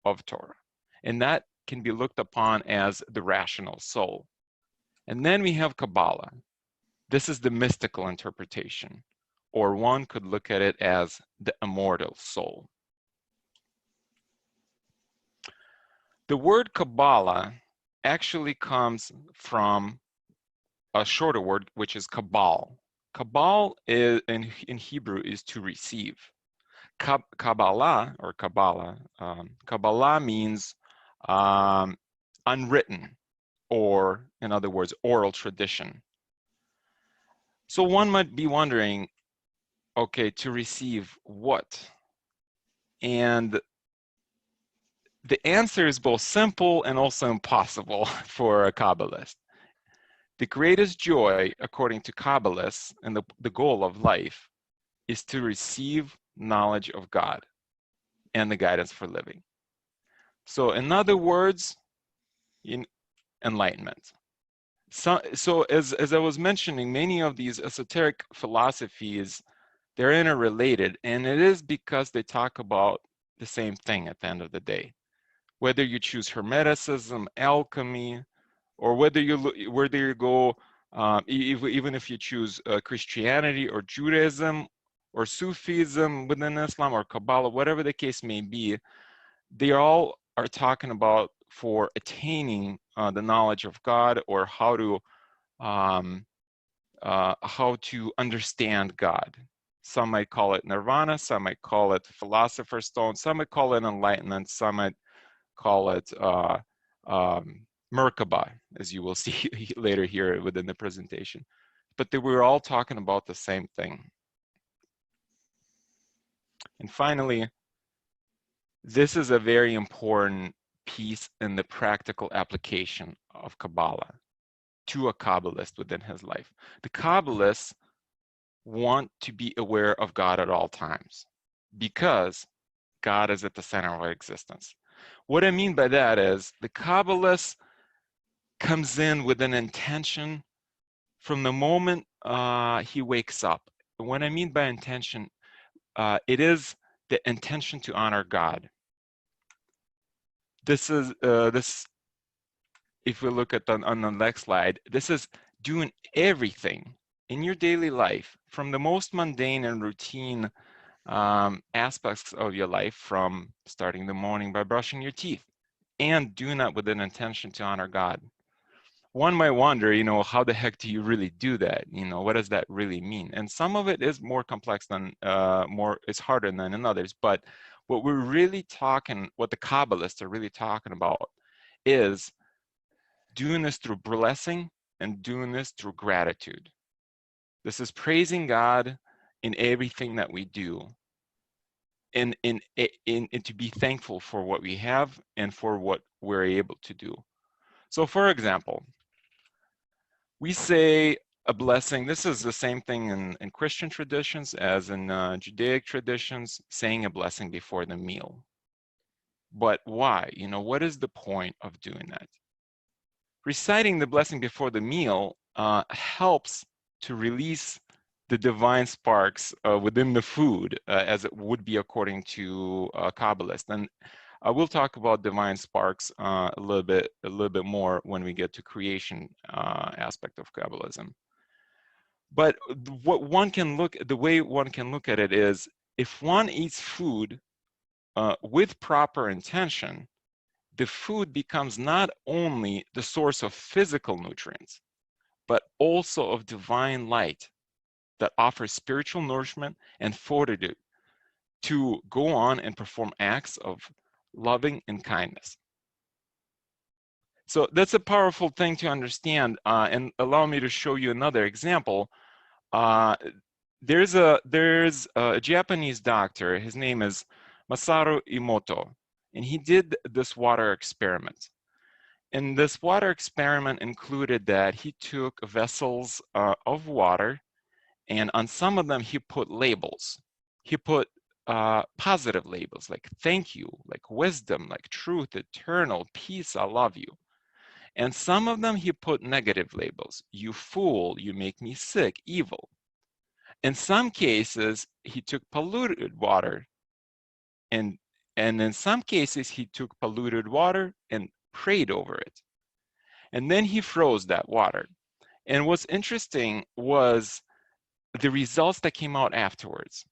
Speaker 4: of Torah. And that can be looked upon as the rational soul. And then we have Kabbalah. This is the mystical interpretation, or one could look at it as the immortal soul. The word Kabbalah actually comes from a shorter word, which is Kabbal. Kabbal in Hebrew is to receive. Kabbalah, or Kabbalah, Kabbalah means unwritten, or in other words, oral tradition. So one might be wondering, okay, to receive what? And the answer is both simple and also impossible for a Kabbalist. The greatest joy, according to Kabbalists, and the goal of life is to receive knowledge of God and the guidance for living. So in other words, enlightenment. So as I was mentioning, many of these esoteric philosophies, they're interrelated, and it is because they talk about the same thing at the end of the day. Whether you choose Hermeticism, alchemy, or whether you go, even if you choose Christianity or Judaism or Sufism within Islam or Kabbalah, whatever the case may be, they all are talking about for attaining the knowledge of God, or how to understand God. Some might call it nirvana, some might call it philosopher's stone, some might call it enlightenment, some might call it Merkaba, as you will see later here within the presentation. But they were all talking about the same thing. And finally, this is a very important piece in the practical application of Kabbalah to a Kabbalist within his life. The Kabbalists want to be aware of God at all times, because God is at the center of our existence. What I mean by that is the Kabbalist comes in with an intention from the moment he wakes up. And what I mean by intention, it is the intention to honor God. This is if we look at on the next slide, this is doing everything in your daily life, from the most mundane and routine aspects of your life, from starting the morning by brushing your teeth, and doing that with an intention to honor God. One might wonder, how the heck do you really do that? What does that really mean? And some of it is more complex than it's harder than in others. But What the Kabbalists are really talking about is doing this through blessing and doing this through gratitude. This is praising God in everything that we do, and to be thankful for what we have and for what we're able to do. So for example, we say a blessing. This is the same thing in Christian traditions as in Judaic traditions, saying a blessing before the meal. But why? You know, what is the point of doing that? Reciting the blessing before the meal helps to release the divine sparks within the food, as it would be according to Kabbalists. And I will talk about divine sparks a little bit more when we get to creation aspect of Kabbalism. But the way one can look at it is, if one eats food with proper intention, the food becomes not only the source of physical nutrients, but also of divine light that offers spiritual nourishment and fortitude to go on and perform acts of loving and kindness. So that's a powerful thing to understand, and allow me to show you another example. There's a Japanese doctor, his name is Masaru Emoto, and he did this water experiment. And this water experiment included that he took vessels of water, and on some of them he put labels. He put positive labels like thank you, like wisdom, like truth, eternal, peace, I love you. And some of them he put negative labels. You fool, you make me sick, evil. In some cases, he took polluted water, and in some cases, he took polluted water and prayed over it. And then he froze that water. And what's interesting was the results that came out afterwards.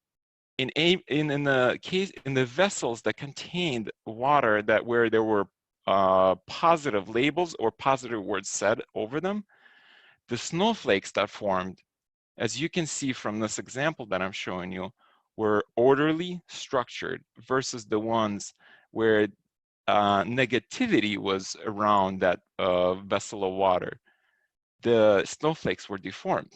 Speaker 4: In the vessels that contained water where there were positive labels or positive words said over them, the snowflakes that formed, as you can see from this example that I'm showing you, were orderly, structured, versus the ones where negativity was around that vessel of water. The snowflakes were deformed.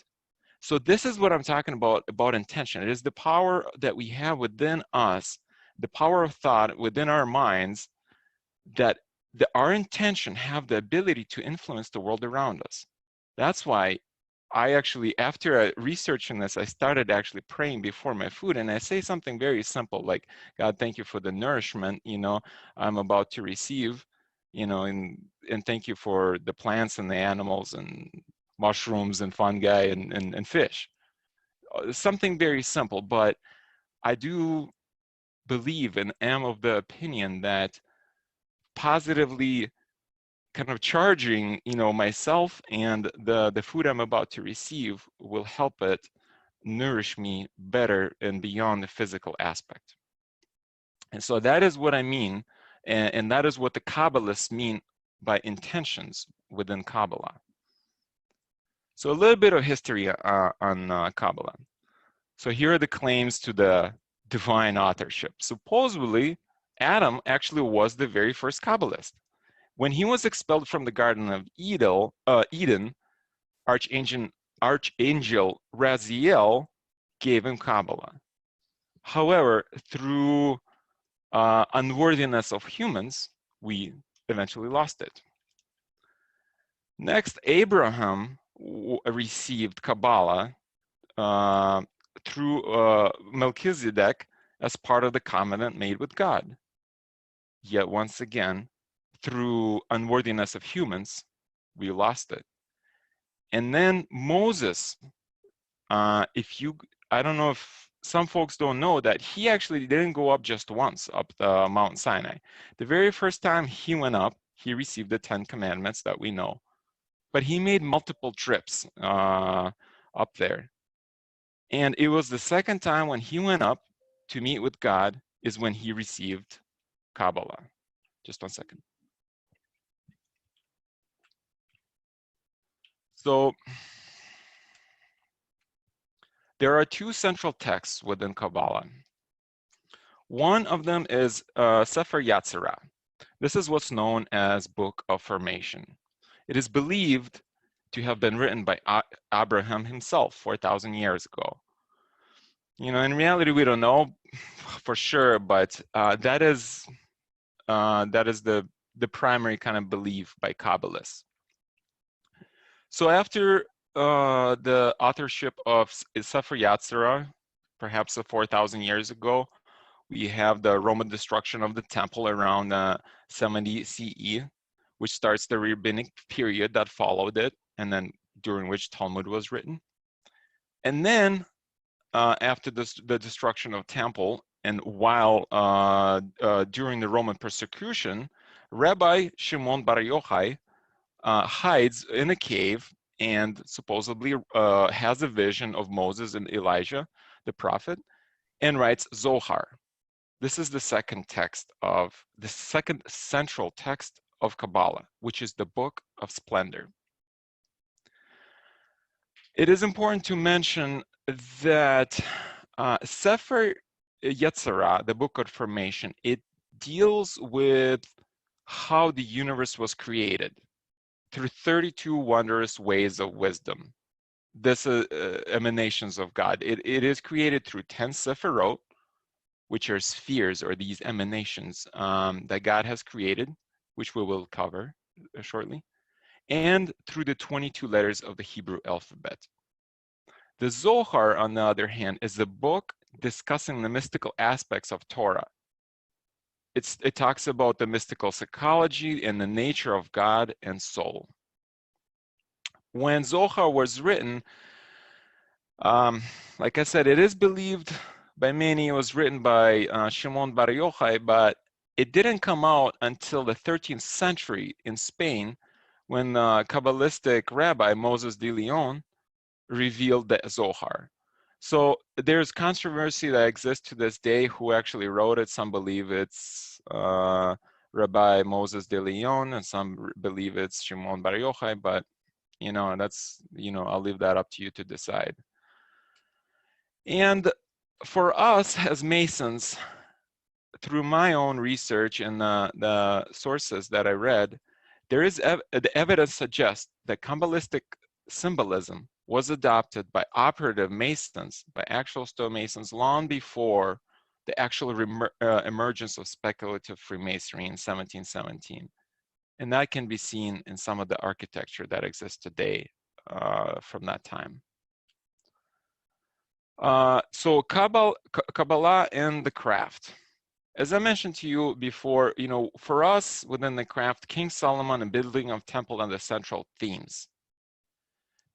Speaker 4: So this is what I'm talking about intention. It is the power that we have within us, the power of thought within our minds, that our intention have the ability to influence the world around us. That's why I actually, after researching this, I started actually praying before my food, and I say something very simple like, God, thank you for the nourishment, you know, I'm about to receive, you know, and thank you for the plants and the animals and mushrooms and fungi and fish. Something very simple, but I do believe and am of the opinion that positively kind of charging, you know, myself and the food I'm about to receive will help it nourish me better and beyond the physical aspect. And so that is what I mean, and that is what the Kabbalists mean by intentions within Kabbalah. So a little bit of history on Kabbalah. So here are the claims to the divine authorship. Supposedly, Adam actually was the very first Kabbalist. When he was expelled from the Garden of Eden, Archangel Raziel gave him Kabbalah. However, through unworthiness of humans, we eventually lost it. Next, Abraham received Kabbalah through Melchizedek as part of the covenant made with God. Yet once again, through unworthiness of humans, we lost it. And then Moses, I don't know if some folks don't know that he actually didn't go up just once up the Mount Sinai. The very first time he went up, he received the 10 commandments that we know, but he made multiple trips up there. And it was the second time when he went up to meet with God is when he received Kabbalah. Just one second. So there are two central texts within Kabbalah. One of them is Sefer Yetzirah. This is what's known as Book of Formation. It is believed to have been written by Abraham himself 4,000 years ago. You know, in reality, we don't know for sure, but that is the primary kind of belief by Kabbalists. So after the authorship of Sefer Yetzirah, perhaps 4,000 years ago, we have the Roman destruction of the temple around 70 CE, which starts the rabbinic period that followed it, and then during which Talmud was written. And then after the destruction of temple, and while during the Roman persecution, Rabbi Shimon Bar Yochai hides in a cave and supposedly has a vision of Moses and Elijah, the prophet, and writes Zohar. This is the second central text of Kabbalah, which is the Book of Splendor. It is important to mention that Sefer Yetzirah, the Book of Formation, it deals with how the universe was created through 32 wondrous ways of wisdom. This emanations of God. It is created through 10 Sephirot, which are spheres or these emanations that God has created, which we will cover shortly, and through the 22 letters of the Hebrew alphabet. The Zohar, on the other hand, is a book discussing the mystical aspects of Torah. It talks about the mystical psychology and the nature of God and soul. When Zohar was written, like I said, it is believed by many it was written by Shimon Bar Yochai, but it didn't come out until the 13th century in Spain, when Kabbalistic rabbi Moses de Leon revealed the Zohar. So there's controversy that exists to this day who actually wrote it. Some believe it's Rabbi Moses de Leon, and some believe it's Shimon Bar Yochai, but you know, that's, you know, I'll leave that up to you to decide. And for us as Masons, through my own research and the sources that I read, there is the evidence suggests that Kabbalistic symbolism was adopted by operative Masons, by actual stonemasons, long before the actual emergence of speculative Freemasonry in 1717. And that can be seen in some of the architecture that exists today from that time. So Kabbalah and the craft. As I mentioned to you before, you know, for us within the craft, King Solomon and building of temple are the central themes.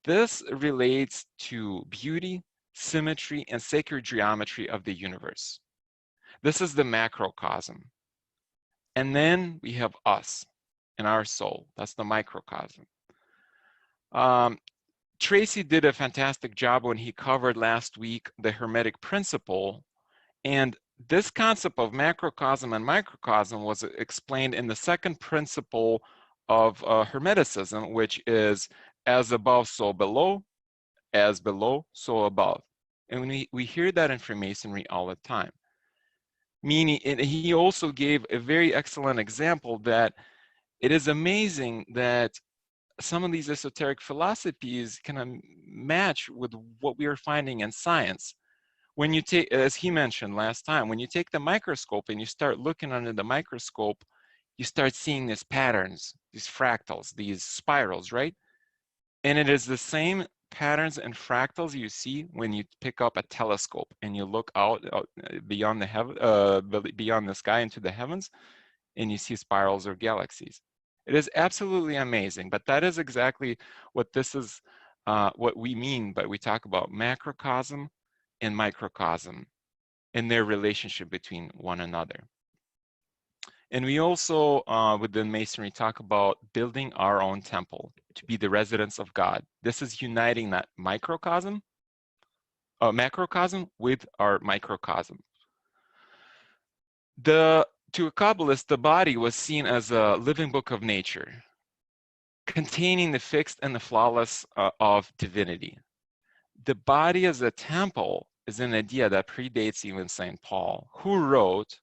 Speaker 4: This relates to beauty, symmetry, and sacred geometry of the universe. This is the macrocosm. And then we have us and our soul. That's the microcosm. Tracy did a fantastic job when he covered last week the Hermetic principle, and this concept of macrocosm and microcosm was explained in the second principle of Hermeticism, which is as above, so below, as below, so above. And we hear that in Freemasonry all the time. Meaning, and he also gave a very excellent example that it is amazing that some of these esoteric philosophies can match with what we are finding in science. When you take, as he mentioned last time, when you take the microscope and you start looking under the microscope, you start seeing these patterns, these fractals, these spirals, right? And it is the same patterns and fractals you see when you pick up a telescope and you look out beyond the beyond the sky into the heavens, and you see spirals or galaxies. It is absolutely amazing, but that is exactly what this is, what we mean, but we talk about macrocosm and microcosm and their relationship between one another. And we also, within Masonry, talk about building our own temple to be the residence of God. This is uniting that macrocosm with our microcosm. To a Kabbalist, the body was seen as a living book of nature, containing the fixed and the flawless of divinity. The body as a temple is an idea that predates even St. Paul, who wrote,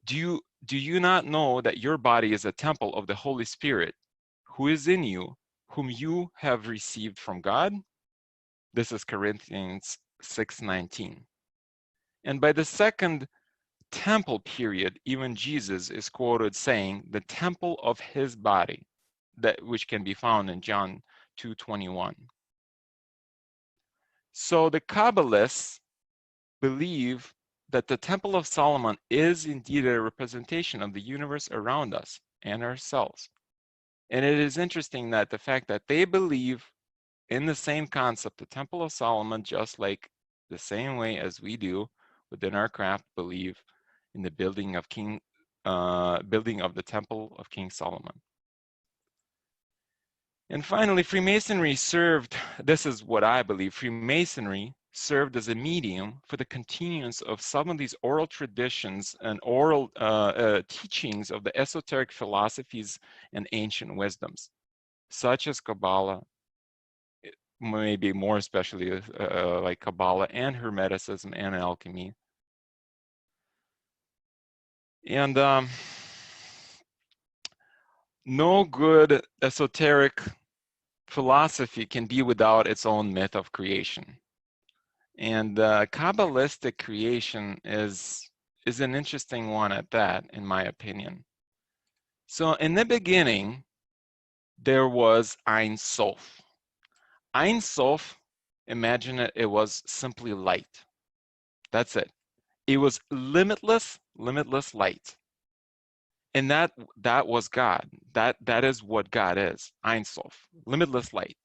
Speaker 4: do you not know that your body is a temple of the Holy Spirit, who is in you, whom you have received from God? This is Corinthians 6:19. And by the second temple period, even Jesus is quoted saying, the temple of his body, that which can be found in John 2:21. So the Kabbalists believe that the Temple of Solomon is indeed a representation of the universe around us and ourselves. And it is interesting that the fact that they believe in the same concept, the Temple of Solomon, just like the same way as we do within our craft, believe in the building of the Temple of King Solomon. And finally, Freemasonry served, this is what I believe, Freemasonry served as a medium for the continuance of some of these oral traditions and oral teachings of the esoteric philosophies and ancient wisdoms, such as Kabbalah, maybe more especially like Kabbalah and Hermeticism and alchemy. And no good esoteric philosophy can be without its own myth of creation. And Kabbalistic creation is an interesting one at that, in my opinion. So in the beginning, there was Ein Sof. Ein Sof, imagine it was simply light. That's it. It was limitless light. And that was God. That is what God is, Ein Sof, limitless light.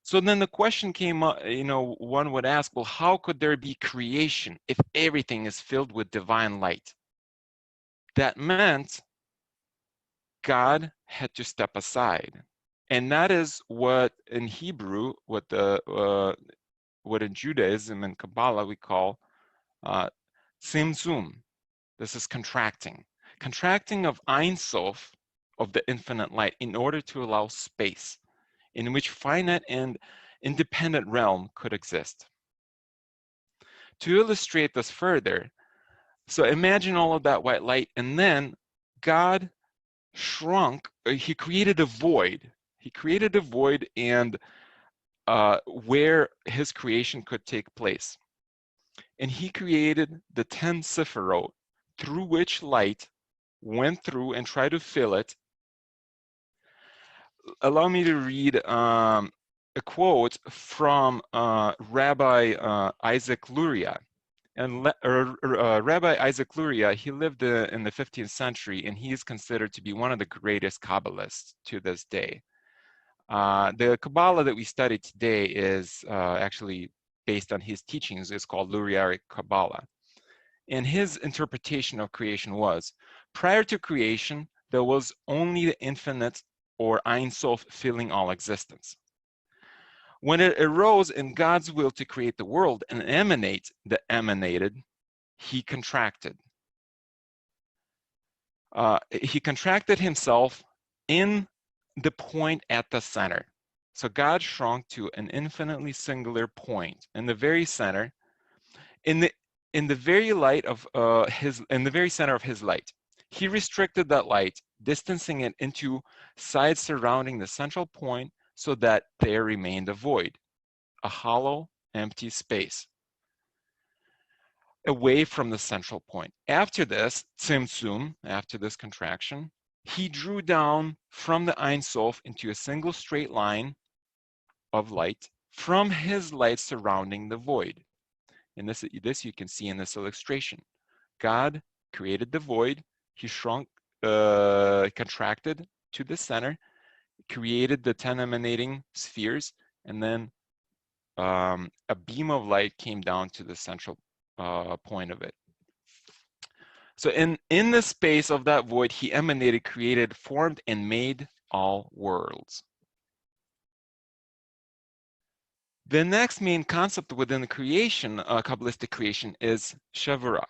Speaker 4: So then the question came up, one would ask, well, how could there be creation if everything is filled with divine light? That meant God had to step aside. And that is what in Hebrew, what in Judaism and Kabbalah we call tzimtzum. This is contracting. Contracting of Ein Sof, of the infinite light, in order to allow space in which finite and independent realm could exist. To illustrate this further, so imagine all of that white light, and then God shrunk, he created a void. He created a void and where his creation could take place. And he created the 10 Sephirot, through which light went through and tried to fill it. Allow me to read a quote from Rabbi Isaac Luria. And Rabbi Isaac Luria, he lived in the 15th century, and he is considered to be one of the greatest Kabbalists to this day. The Kabbalah that we study today is actually based on his teachings. It's called Luriaric Kabbalah. And his interpretation of creation was, prior to creation, there was only the infinite, or Ein Sof, filling all existence. When it arose in God's will to create the world and emanated, he contracted. He contracted himself in the point at the center. So God shrunk to an infinitely singular point in the very center, in the very center of his light. He restricted that light, distancing it into sides surrounding the central point, so that there remained a void, a hollow, empty space, away from the central point. After this, tzimtzum, after this contraction, he drew down from the Ein Sof into a single straight line of light from his light surrounding the void. And this you can see in this illustration. God created the void, he shrunk, contracted to the center, created the 10 emanating spheres, and then a beam of light came down to the central point of it. So in the space of that void, he emanated, created, formed, and made all worlds. The next main concept within the creation, Kabbalistic creation, is Shavura.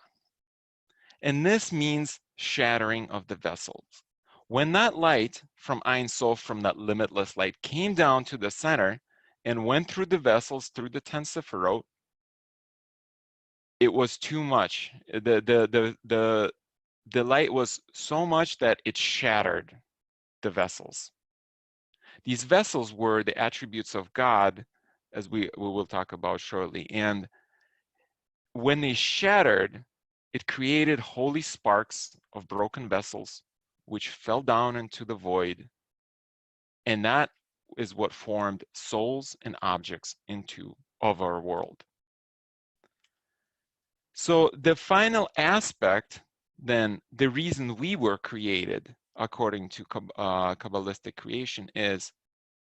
Speaker 4: And this means shattering of the vessels. When that light from Ein Sof, from that limitless light, came down to the center and went through the vessels, through the 10 Sephirot, it was too much. The light was so much that it shattered the vessels. These vessels were the attributes of God, as we will talk about shortly. And when they shattered, it created holy sparks of broken vessels, which fell down into the void. And that is what formed souls and objects of our world. So the final aspect, then, the reason we were created, according to Kabbalistic creation, is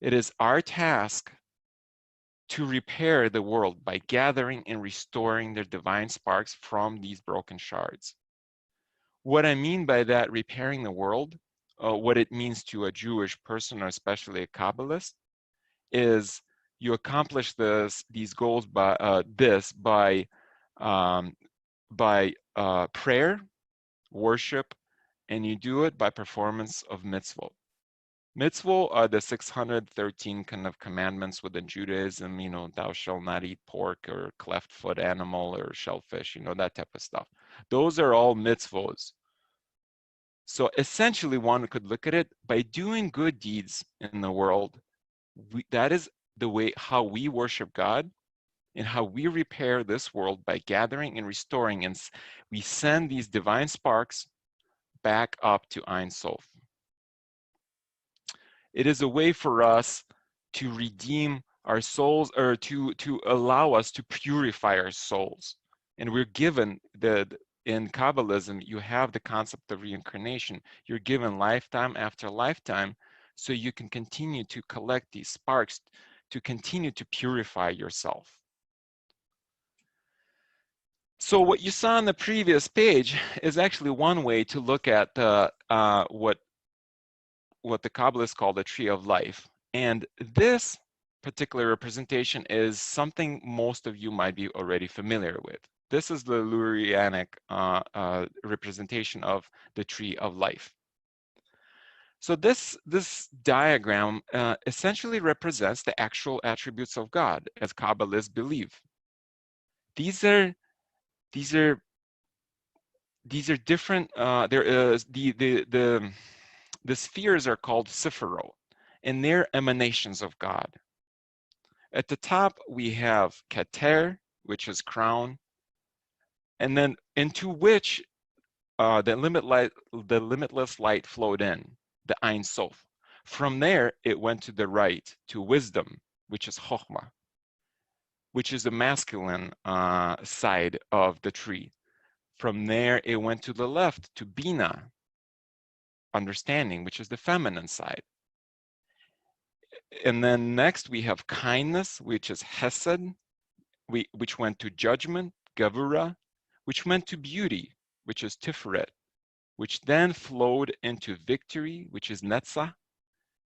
Speaker 4: it is our task to repair the world by gathering and restoring the divine sparks from these broken shards. What I mean by that, repairing the world, what it means to a Jewish person, or especially a Kabbalist, is you accomplish these goals by prayer, worship, and you do it by performance of mitzvot. Mitzvot are the 613 kind of commandments within Judaism, you know, thou shalt not eat pork or cleft foot animal or shellfish, you know, that type of stuff. Those are all mitzvot. So essentially, one could look at it by doing good deeds in the world. That is the way how we worship God and how we repair this world, by gathering and restoring, and we send these divine sparks back up to Ein Sof. It is a way for us to redeem our souls, or to allow us to purify our souls. And we're given in Kabbalism, you have the concept of reincarnation. You're given lifetime after lifetime, so you can continue to collect these sparks to continue to purify yourself. So what you saw on the previous page is actually one way to look at what the Kabbalists call the tree of life. And this particular representation is something most of you might be already familiar with. This is the Lurianic representation of the tree of life. So this diagram essentially represents the actual attributes of God, as Kabbalists believe. These are different. The spheres are called Sephirot, and they're emanations of God. At the top, we have Keter, which is crown, and then into which the limitless light flowed in, the Ein Sof. From there, it went to the right, to wisdom, which is Chokhmah, which is the masculine side of the tree. From there, it went to the left, to Bina, understanding, which is the feminine side. And then next we have kindness, which is Hesed, which went to judgment, Gevurah, which went to beauty, which is Tiferet, which then flowed into victory, which is Netzah,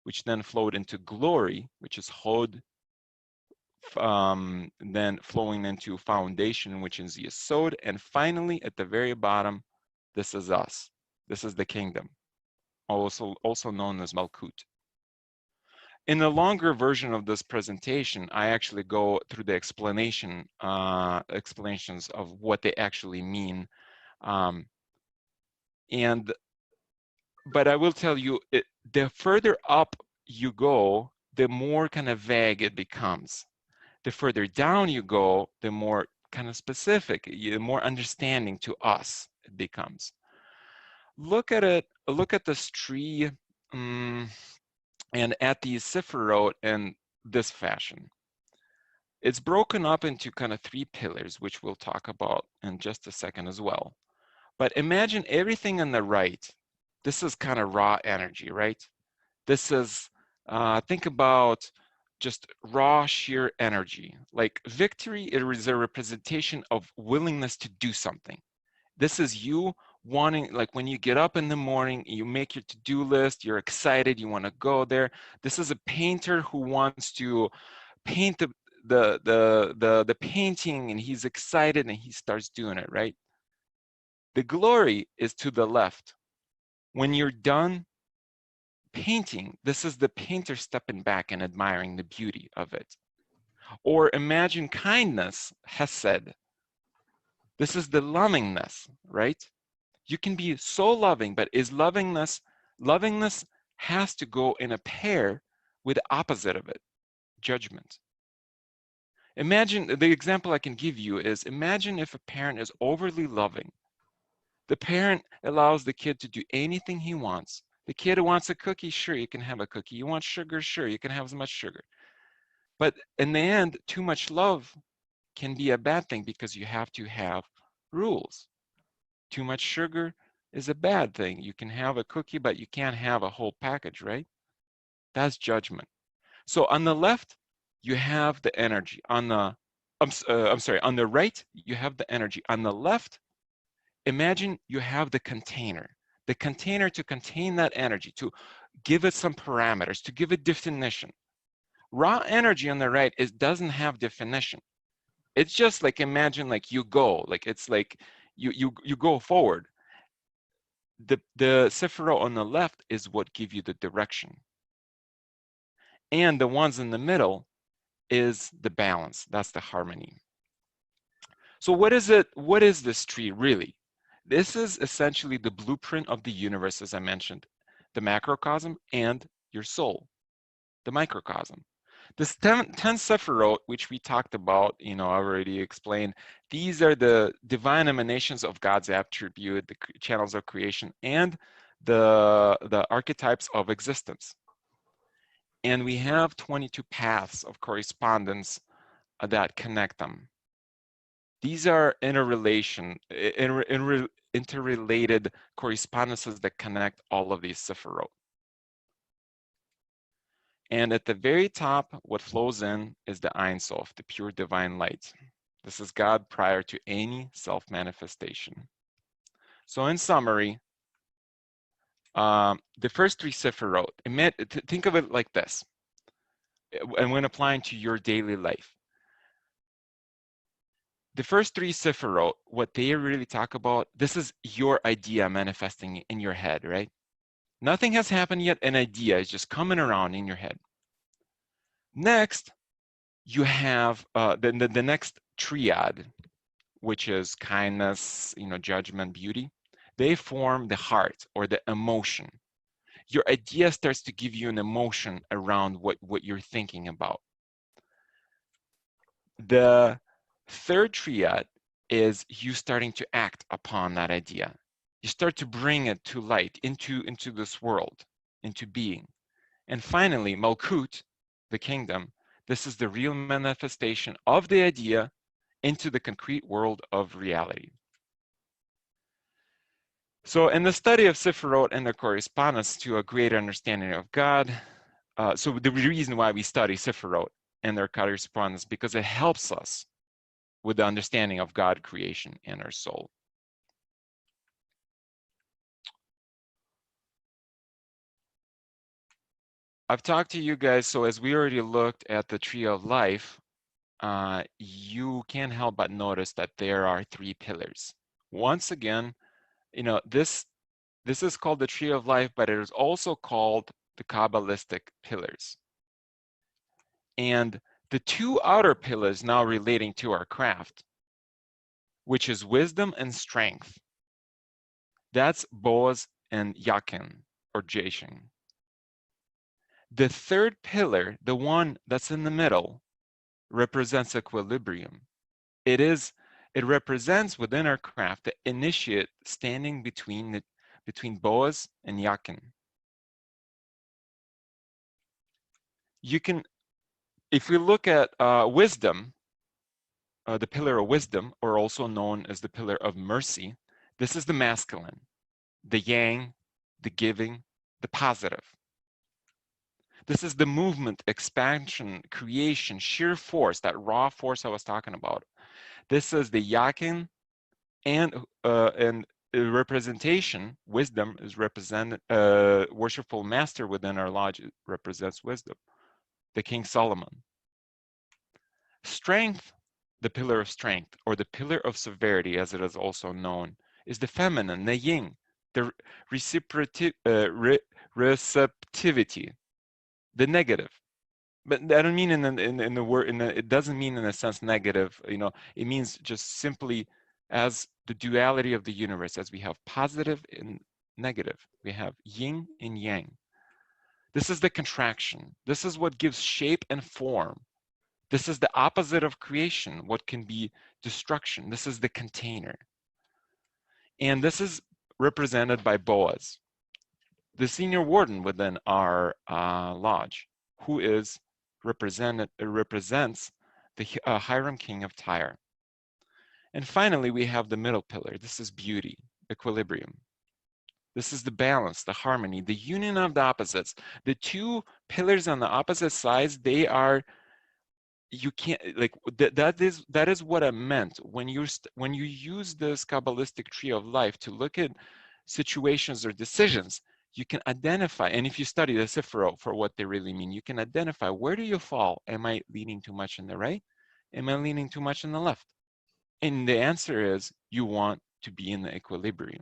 Speaker 4: which then flowed into glory, which is Hod, then flowing into foundation, which is Yesod, and finally at the very bottom, this is us. This is the kingdom, also known as Malkut. In the longer version of this presentation, I actually go through the explanations of what they actually mean. But I will tell you, the further up you go, the more kind of vague it becomes. The further down you go, the more kind of specific, the more understanding to us it becomes. Look at it, look at this tree and at these Sephirot in this fashion. It's broken up into kind of 3 pillars, which we'll talk about in just a second as well. But imagine everything on the right. This is kind of raw energy, right? This is, think about just raw, sheer energy. Like victory, it is a representation of willingness to do something. This is you wanting, like when you get up in the morning, you make your to-do list, you're excited, you want to go there. This is a painter who wants to paint the painting, and he's excited and he starts doing it, right? The glory is to the left. When you're done painting, this is the painter stepping back and admiring the beauty of it. Or imagine kindness, Hesed. This is the lovingness, right? You can be so loving, but is lovingness has to go in a pair with the opposite of it, judgment. Imagine, the example I can give you is, imagine if a parent is overly loving. The parent allows the kid to do anything he wants. The kid wants a cookie, sure, you can have a cookie. You want sugar, sure, you can have as much sugar. But in the end, too much love can be a bad thing because you have to have rules. Too much sugar is a bad thing. You can have a cookie, but you can't have a whole package, right? That's judgment. So on the left, you have the energy. On the, I'm sorry, on the right, you have the energy. On the left, imagine you have the container to contain that energy, to give it some parameters, to give it definition. Raw energy on the right doesn't have definition. It's just like, imagine like you go, like it's like you go forward. The Sephirot on the left is what give you the direction. And the ones in the middle is the balance. That's the harmony. So what is it? What is this tree really? This is essentially the blueprint of the universe, as I mentioned, the macrocosm and your soul, the microcosm. This 10 Sephirot, which we talked about, I already explained, these are the divine emanations of God's attribute, the channels of creation, and the archetypes of existence. And we have 22 paths of correspondence that connect them. These are interrelated correspondences that connect all of these Sephirot. And at the very top, what flows in is the Ein Sof, the pure divine light. This is God prior to any self-manifestation. So in summary, the first three Sephirot, think of it like this, and when applying to your daily life. The first three Sephirot, what they really talk about, this is your idea manifesting in your head, right? Nothing has happened yet, an idea is just coming around in your head. Next, you have the next triad, which is kindness, judgment, beauty. They form the heart or the emotion. Your idea starts to give you an emotion around what you're thinking about. The third triad is you starting to act upon that idea. You start to bring it to light, into this world, into being. And finally, Malkut, the kingdom, this is the real manifestation of the idea into the concrete world of reality. So in the study of Sephirot and their correspondence to a greater understanding of God, so the reason why we study Sephirot and their correspondence, because it helps us with the understanding of God, creation, and our soul. I've talked to you guys, so as we already looked at the tree of life, you can't help but notice that there are three pillars. Once again, this is called the tree of life, but it is also called the Kabbalistic pillars. And the two outer pillars now relating to our craft, which is wisdom and strength. That's Boaz and Yakin, or Jashin. The third pillar, the one that's in the middle, represents equilibrium. It represents within our craft the initiate standing between Boaz and Yakin. You can, if we look at wisdom, the pillar of wisdom, or also known as the pillar of mercy, this is the masculine, the yang, the giving, the positive. This is the movement, expansion, creation, sheer force, that raw force I was talking about. This is the yakin, and representation, wisdom is represented, worshipful master within our lodge represents wisdom, the King Solomon. Strength, the pillar of strength, or the pillar of severity as it is also known, is the feminine, the yin, the receptivity, the negative. But I don't mean in the word, it doesn't mean in a sense negative, it means just simply as the duality of the universe, as we have positive and negative. We have yin and yang. This is the contraction. This is what gives shape and form. This is the opposite of creation, what can be destruction. This is the container. And this is represented by Boaz, the senior warden within our lodge, who is represents the Hiram king of Tyre. And finally, we have the middle pillar. This is beauty, equilibrium. This is the balance, the harmony, the union of the opposites. The two pillars on the opposite sides, they are, you can't, like, that is what I meant when you use this Kabbalistic tree of life to look at situations or decisions. You can identify, and if you study the Sifrot for what they really mean, you can identify, where do you fall? Am I leaning too much in the right? Am I leaning too much in the left? And the answer is, you want to be in the equilibrium.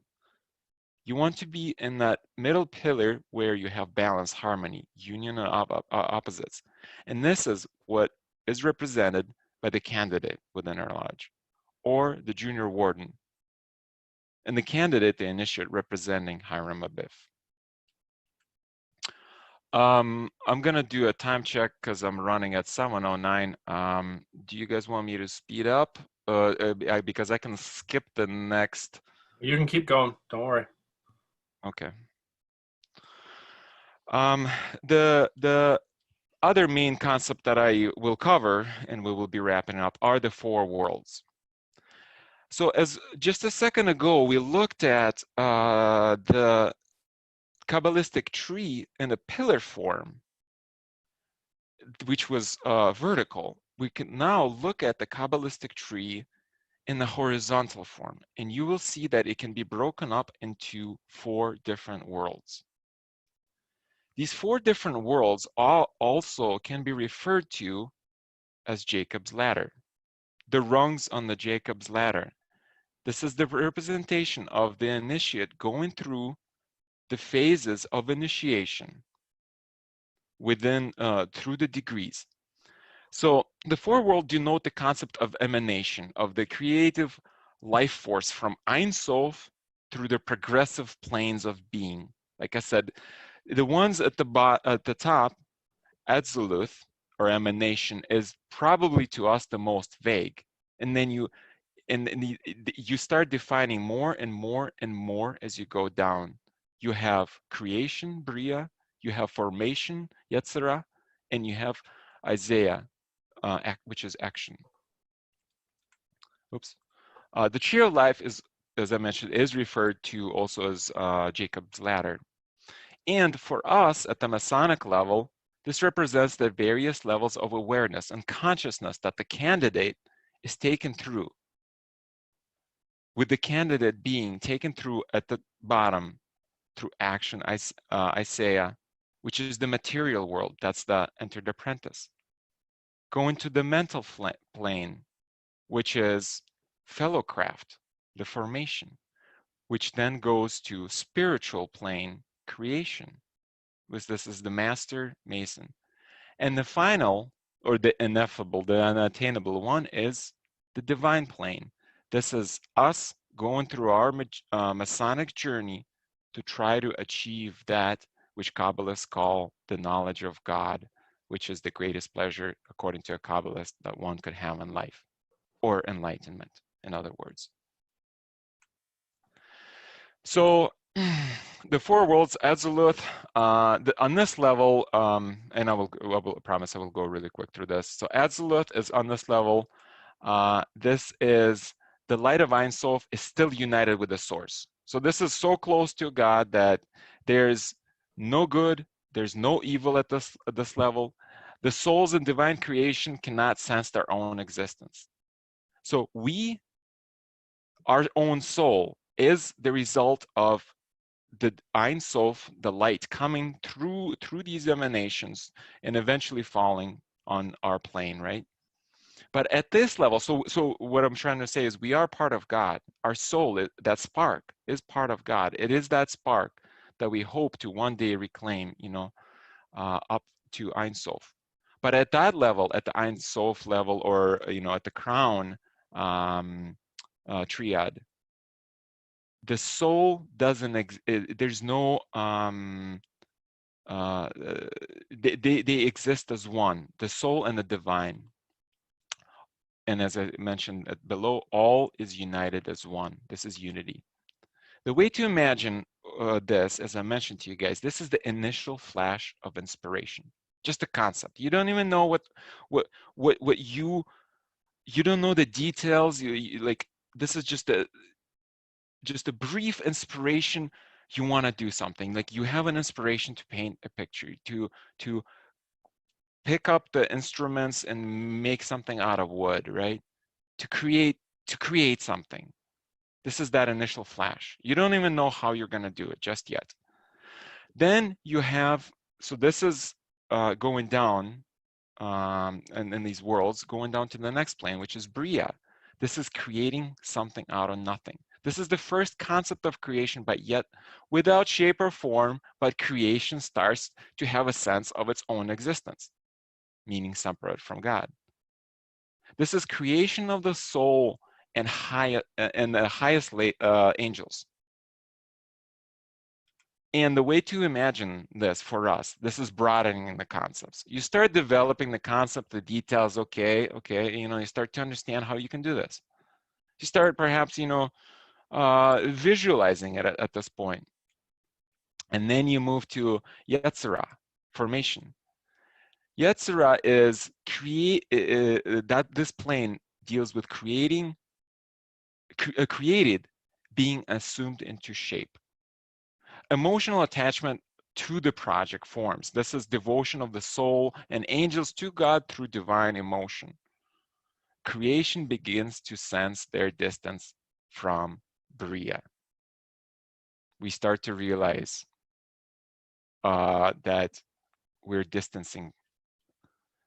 Speaker 4: You want to be in that middle pillar where you have balance, harmony, union of opposites. And this is what is represented by the candidate within our lodge, or the junior warden. And the candidate, the initiate, representing Hiram Abif. I'm gonna do a time check because I'm running at 7:09. Do you guys want me to speed up? Because I can skip the next.
Speaker 5: You can keep going, don't worry.
Speaker 4: Okay. The other main concept that I will cover, and we will be wrapping up, are the four worlds. So as just a second ago, we looked at the Kabbalistic tree in a pillar form, which was vertical. We can now look at the Kabbalistic tree in the horizontal form, and you will see that it can be broken up into 4 different worlds. These 4 different worlds also can be referred to as Jacob's ladder, the rungs on the Jacob's ladder. This is the representation of the initiate going through the phases of initiation within through the degrees. So the 4 worlds denote the concept of emanation, of the creative life force from Ein Sof through the progressive planes of being. Like I said, the ones at the top, Absolute, or emanation, is probably to us the most vague. And then you start defining more and more and more as you go down. You have creation, Bria, you have formation, Yetzirah, and you have Isaiah, which is action. Oops. The tree of life is, as I mentioned, is referred to also as Jacob's ladder. And for us at the Masonic level, this represents the various levels of awareness and consciousness that the candidate is taken through, with the candidate being taken through at the bottom through action, Isaiah, which is the material world. That's the entered apprentice. Going to the mental plane, which is fellowcraft, the formation, which then goes to spiritual plane, creation, which this is the master mason. And the final, or the ineffable, the unattainable one, is the divine plane. This is us going through our Masonic journey to try to achieve that which Kabbalists call the knowledge of God, which is the greatest pleasure, according to a Kabbalist, that one could have in life, or enlightenment, in other words. So the 4 worlds, Absolute, on this level, and I will promise I will go really quick through this. So Absolute is on this level. This is the light of Ein Sof is still united with the source. So this is so close to God that there's no good, there's no evil at this level. The souls in divine creation cannot sense their own existence. So our own soul, is the result of the Ein Sof, the light, coming through these emanations and eventually falling on our plane, right? But at this level, so what I'm trying to say is we are part of God. Our soul, that spark, is part of God. It is that spark that we hope to one day reclaim, up to Ein Sof. But at that level, at the Ein Sof level, or at the crown, triad. The soul doesn't, there's no, they exist as one, the soul and the divine. And as I mentioned below, all is united as one. This is unity. The way to imagine this, as I mentioned to you guys, this is the initial flash of inspiration. Just a concept. You don't even know what you don't know the details. You like, this is just a brief inspiration. You want to do something, like you have an inspiration to paint a picture, to pick up the instruments and make something out of wood, right? To create something. This is that initial flash. You don't even know how you're going to do it just yet. Then you have, so this is going down, and in these worlds, going down to the next plane, which is Bria. This is creating something out of nothing. This is the first concept of creation, but yet without shape or form, but creation starts to have a sense of its own existence, meaning separate from God. This is creation of the soul and the highest angels. And the way to imagine this for us, this is broadening the concepts. You start developing the concept, the details, okay, you start to understand how you can do this. You start perhaps, visualizing it at this point. And then you move to Yetzirah, formation. Yetzirah is this plane deals with created being assumed into shape. Emotional attachment to the project forms. This is devotion of the soul and angels to God through divine emotion. Creation begins to sense their distance from Bria. We start to realize that we're distancing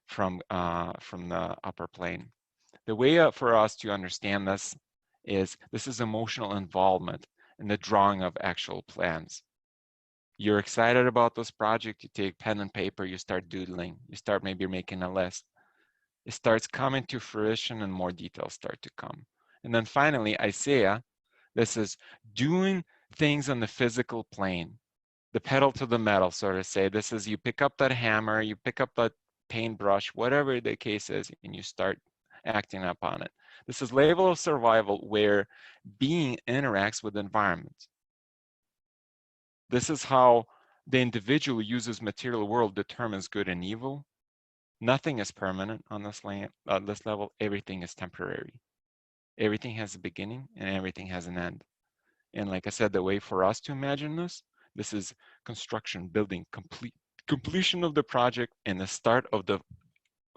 Speaker 4: from the upper plane. The way for us to understand this is emotional involvement in the drawing of actual plans. You're excited about this project, you take pen and paper, you start doodling, you start maybe making a list. It starts coming to fruition and more details start to come. And then finally, Isaiah, this is doing things on the physical plane, the pedal to the metal, so to say. This is you pick up that hammer, you pick up that paintbrush, whatever the case is, and you start acting upon it. This is level of survival where being interacts with the environment. This is how the individual uses material world determines good and evil. Nothing is permanent on this level. Everything is temporary. Everything has a beginning and everything has an end. And like I said, the way for us to imagine this is construction, building, completion of the project and the start of the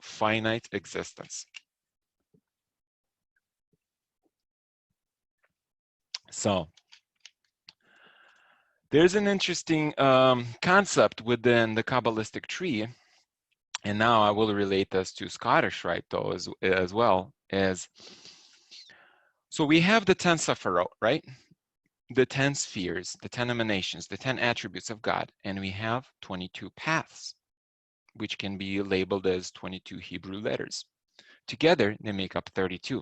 Speaker 4: finite existence. So there's an interesting concept within the Kabbalistic tree, and now I will relate this to Scottish Rite though as well. So we have the 10 Sephirot, right? The 10 spheres, the 10 emanations, the 10 attributes of God, and we have 22 paths, which can be labeled as 22 Hebrew letters. Together, they make up 32.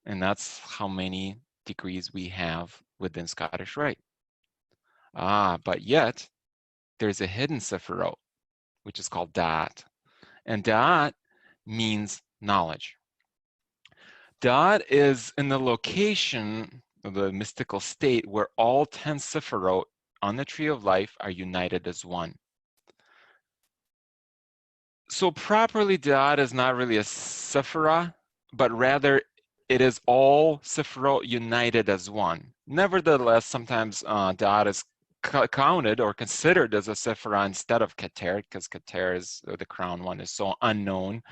Speaker 4: And that's how many degrees we have within Scottish Rite. But yet, there's a hidden Sephirot, which is called Da'at. And Da'at means knowledge. Da'at is in the location of the mystical state where all 10 Sephirot on the tree of life are united as one. So properly, Da'at is not really a Sephirah, but rather it is all Sephirot united as one. Nevertheless, sometimes Da'at is counted or considered as a Sephirah instead of Keter, because Keter is the crown one is so unknown.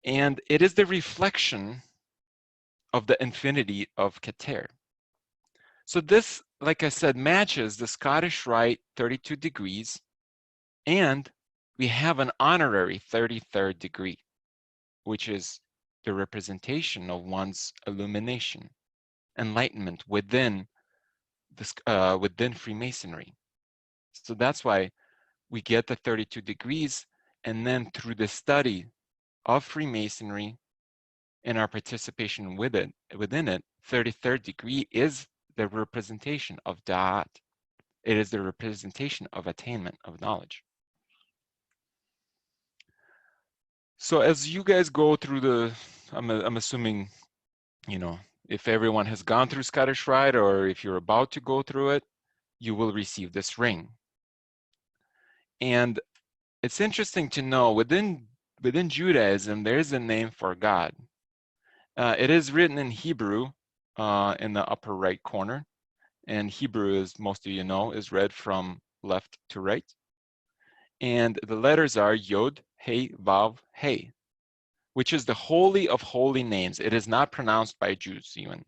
Speaker 4: And it is the reflection of the infinity of Keter. So this, like I said, matches the Scottish Rite 32 degrees, and we have an honorary 33rd degree, which is the representation of one's illumination, enlightenment within Freemasonry. So that's why we get the 32 degrees, and then through the study of Freemasonry, and our participation within it, 33rd degree is the representation of Da'at. It is the representation of attainment of knowledge. So as you guys go through the, I'm assuming, you know, if everyone has gone through Scottish Rite or if you're about to go through it, you will receive this ring. And it's interesting to know within Judaism, there is a name for God. It is written in Hebrew in the upper right corner. And Hebrew, as most of you know, is read from left to right. And the letters are Yod, He, Vav, He, which is the holy of holy names. It is not pronounced by Jews even.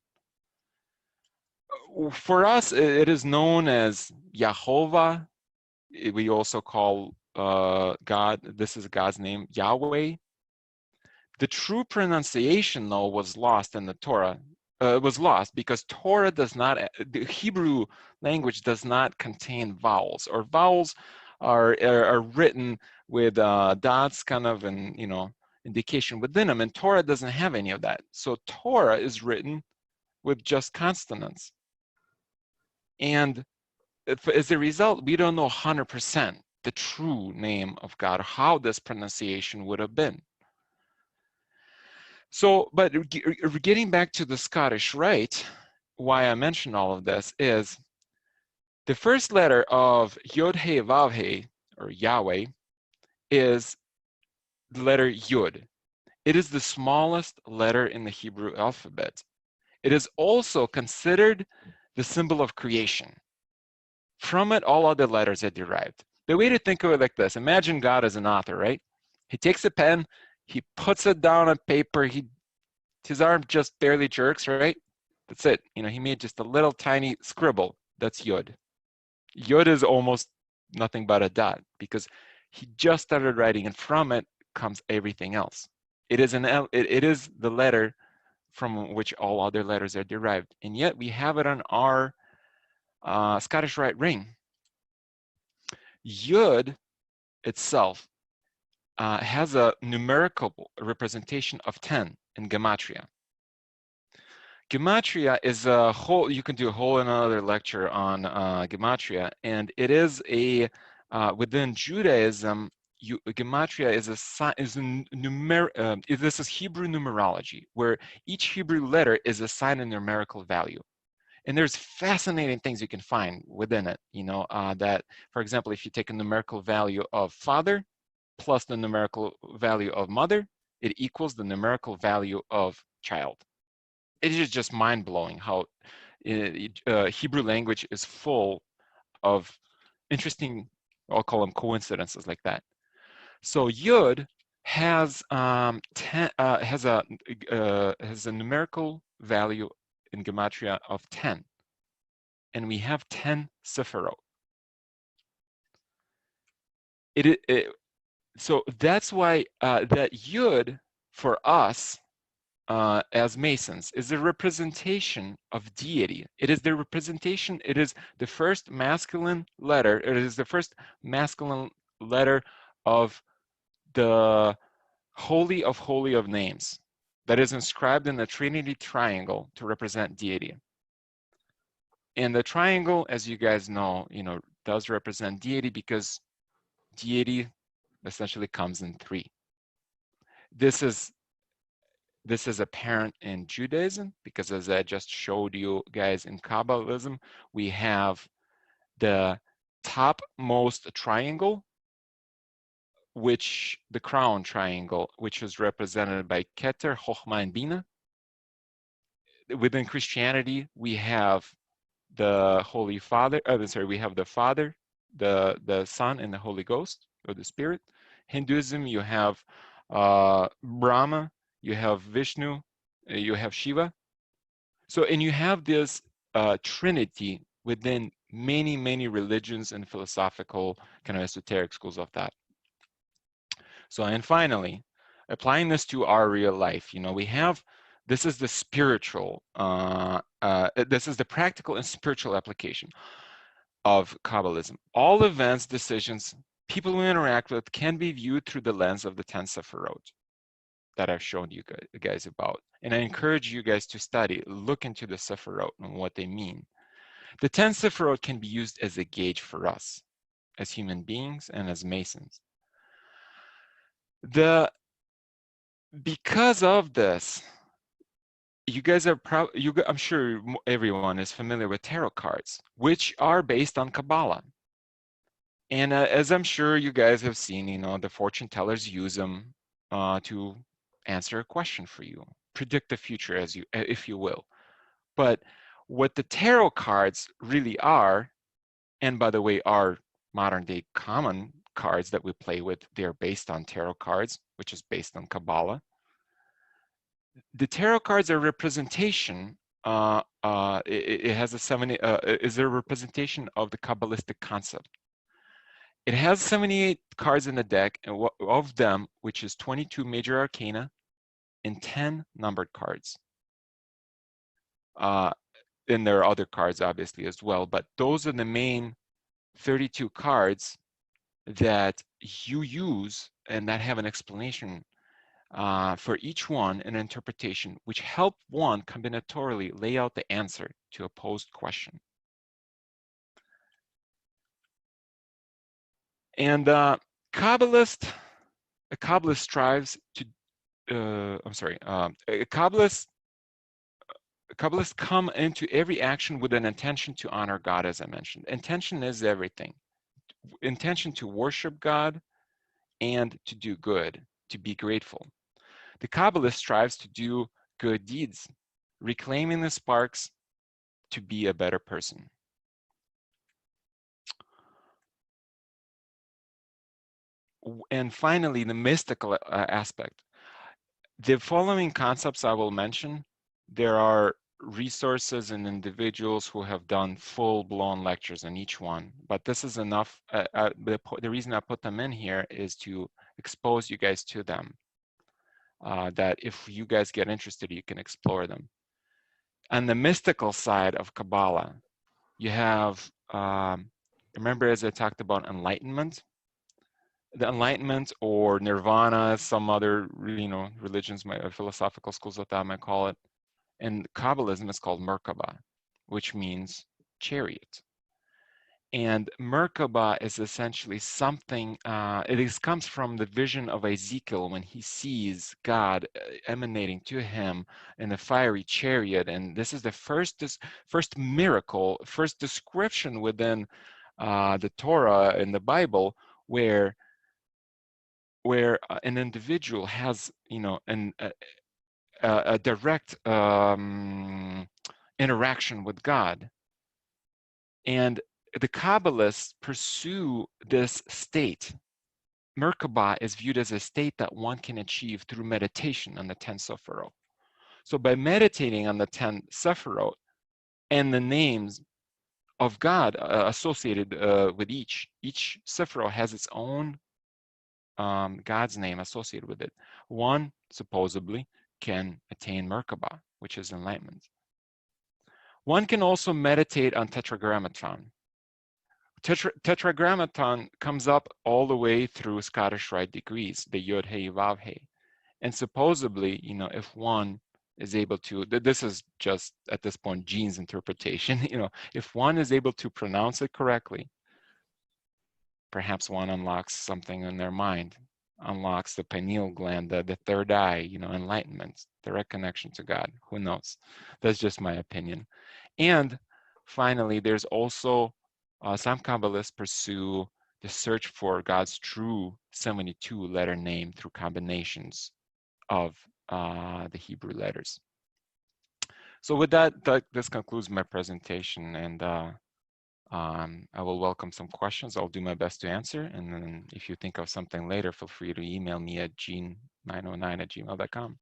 Speaker 4: For us, it is known as Yahovah. We also call God, this is God's name, Yahweh. The true pronunciation, though, was lost in the Torah. Was lost because Torah does not, the Hebrew language does not contain vowels, or vowels are written with dots kind of and, you know, indication within them, and Torah doesn't have any of that. So Torah is written with just consonants. And as a result, we don't know 100% the true name of God, how this pronunciation would have been. So, but getting back to the Scottish Rite, why I mentioned all of this is the first letter of Yod He Vav He, or Yahweh, is the letter Yud. It is the smallest letter in the Hebrew alphabet. It is also considered the symbol of creation. From it, all other letters are derived. The way to think of it like this: imagine God as an author, right? He takes a pen, he puts it down on paper, his arm just barely jerks, right? That's it. You know, he made just a little tiny scribble. That's Yod. Yod is almost nothing but a dot because he just started writing, and from it comes everything else. It is the letter from which all other letters are derived, and yet we have it on our Scottish Rite ring. Yod itself has a numerical representation of 10 in Gematria. Gematria is a whole, you can do a whole another lecture on Gematria, and it is a, within Judaism, Gematria is this is Hebrew numerology, where each Hebrew letter is assigned a numerical value. And there's fascinating things you can find within it, you know, that, for example, if you take a numerical value of father plus the numerical value of mother, it equals the numerical value of child. It is just mind-blowing how Hebrew language is full of interesting, I'll call them coincidences like that. So Yud has a numerical value in Gematria of 10, and we have 10 Sephirot. So that's why that Yud for us as Masons is a representation of deity. It is the representation, it is the first masculine letter, it is the first masculine letter of the Holy of Names that is inscribed in the Trinity triangle to represent deity. And the triangle, as you guys know, does represent deity because deity essentially comes in 3. This is apparent in Judaism because, as I just showed you guys, in Kabbalism, we have the topmost triangle, which the crown triangle, which is represented by Keter, Chochmah, and Bina. Within Christianity, we have the Holy Father, we have the Father, the Son, and the Holy Ghost, or the Spirit. Hinduism, you have Brahma, you have Vishnu, you have Shiva. So, and you have this trinity within many, many religions and philosophical kind of esoteric schools of thought. So, and finally, applying this to our real life, we have, this is the spiritual, this is the practical and spiritual application of Kabbalism. All events, decisions, people we interact with can be viewed through the lens of the 10 Sephirot. that I've shown you guys about. And I encourage you guys to study, look into the Sephiroth and what they mean. The 10 Sephiroth can be used as a gauge for us as human beings and as Masons. Because of this, you guys are I'm sure everyone is familiar with tarot cards, which are based on Kabbalah. And as I'm sure you guys have seen, the fortune tellers use them to answer a question for you, predict the future, if you will. But what the tarot cards really are, and by the way, are modern day common cards that we play with, they're based on tarot cards, which is based on Kabbalah. The tarot cards are representation. It has is a representation of the Kabbalistic concept. It has 78 cards in the deck, and of them, which is 22 major arcana and 10 numbered cards. And there are other cards, obviously, as well, but those are the main 32 cards that you use and that have an explanation for each one, an interpretation, which help one combinatorially lay out the answer to a posed question. And a Kabbalist strives to, Kabbalists come into every action with an intention to honor God, as I mentioned. Intention is everything. Intention to worship God and to do good, to be grateful. The Kabbalist strives to do good deeds, reclaiming the sparks to be a better person. And finally, the mystical aspect. The following concepts I will mention, there are resources and individuals who have done full-blown lectures on each one, but this is enough. The reason I put them in here is to expose you guys to them, that if you guys get interested, you can explore them. On the mystical side of Kabbalah, you have, remember as I talked about enlightenment? The enlightenment, or nirvana, some other religions, philosophical schools of thought might call it. And Kabbalism is called Merkaba, which means chariot. And Merkaba is essentially something, comes from the vision of Ezekiel when he sees God emanating to him in a fiery chariot. And this is the first miracle, first description within the Torah in the Bible where an individual has, a direct interaction with God. And the Kabbalists pursue this state. Merkaba is viewed as a state that one can achieve through meditation on the 10 Sephiroth. So by meditating on the 10 Sephiroth and the names of God associated with each Sephiroth has its own God's name associated with it. One, supposedly, can attain Merkaba, which is enlightenment. One can also meditate on Tetragrammaton. Tetragrammaton comes up all the way through Scottish Rite degrees, the Yod He Vav He. And supposedly, if one is able to, this is just at this point Gene's interpretation, if one is able to pronounce it correctly, perhaps one unlocks something in their mind, unlocks the pineal gland, the third eye, enlightenment, direct connection to God. Who knows? That's just my opinion. And finally, there's also some Kabbalists pursue the search for God's true 72-letter name through combinations of the Hebrew letters. So with that, this concludes my presentation, and I will welcome some questions. I'll do my best to answer, and then if you think of something later, feel free to email me at gene909@gmail.com.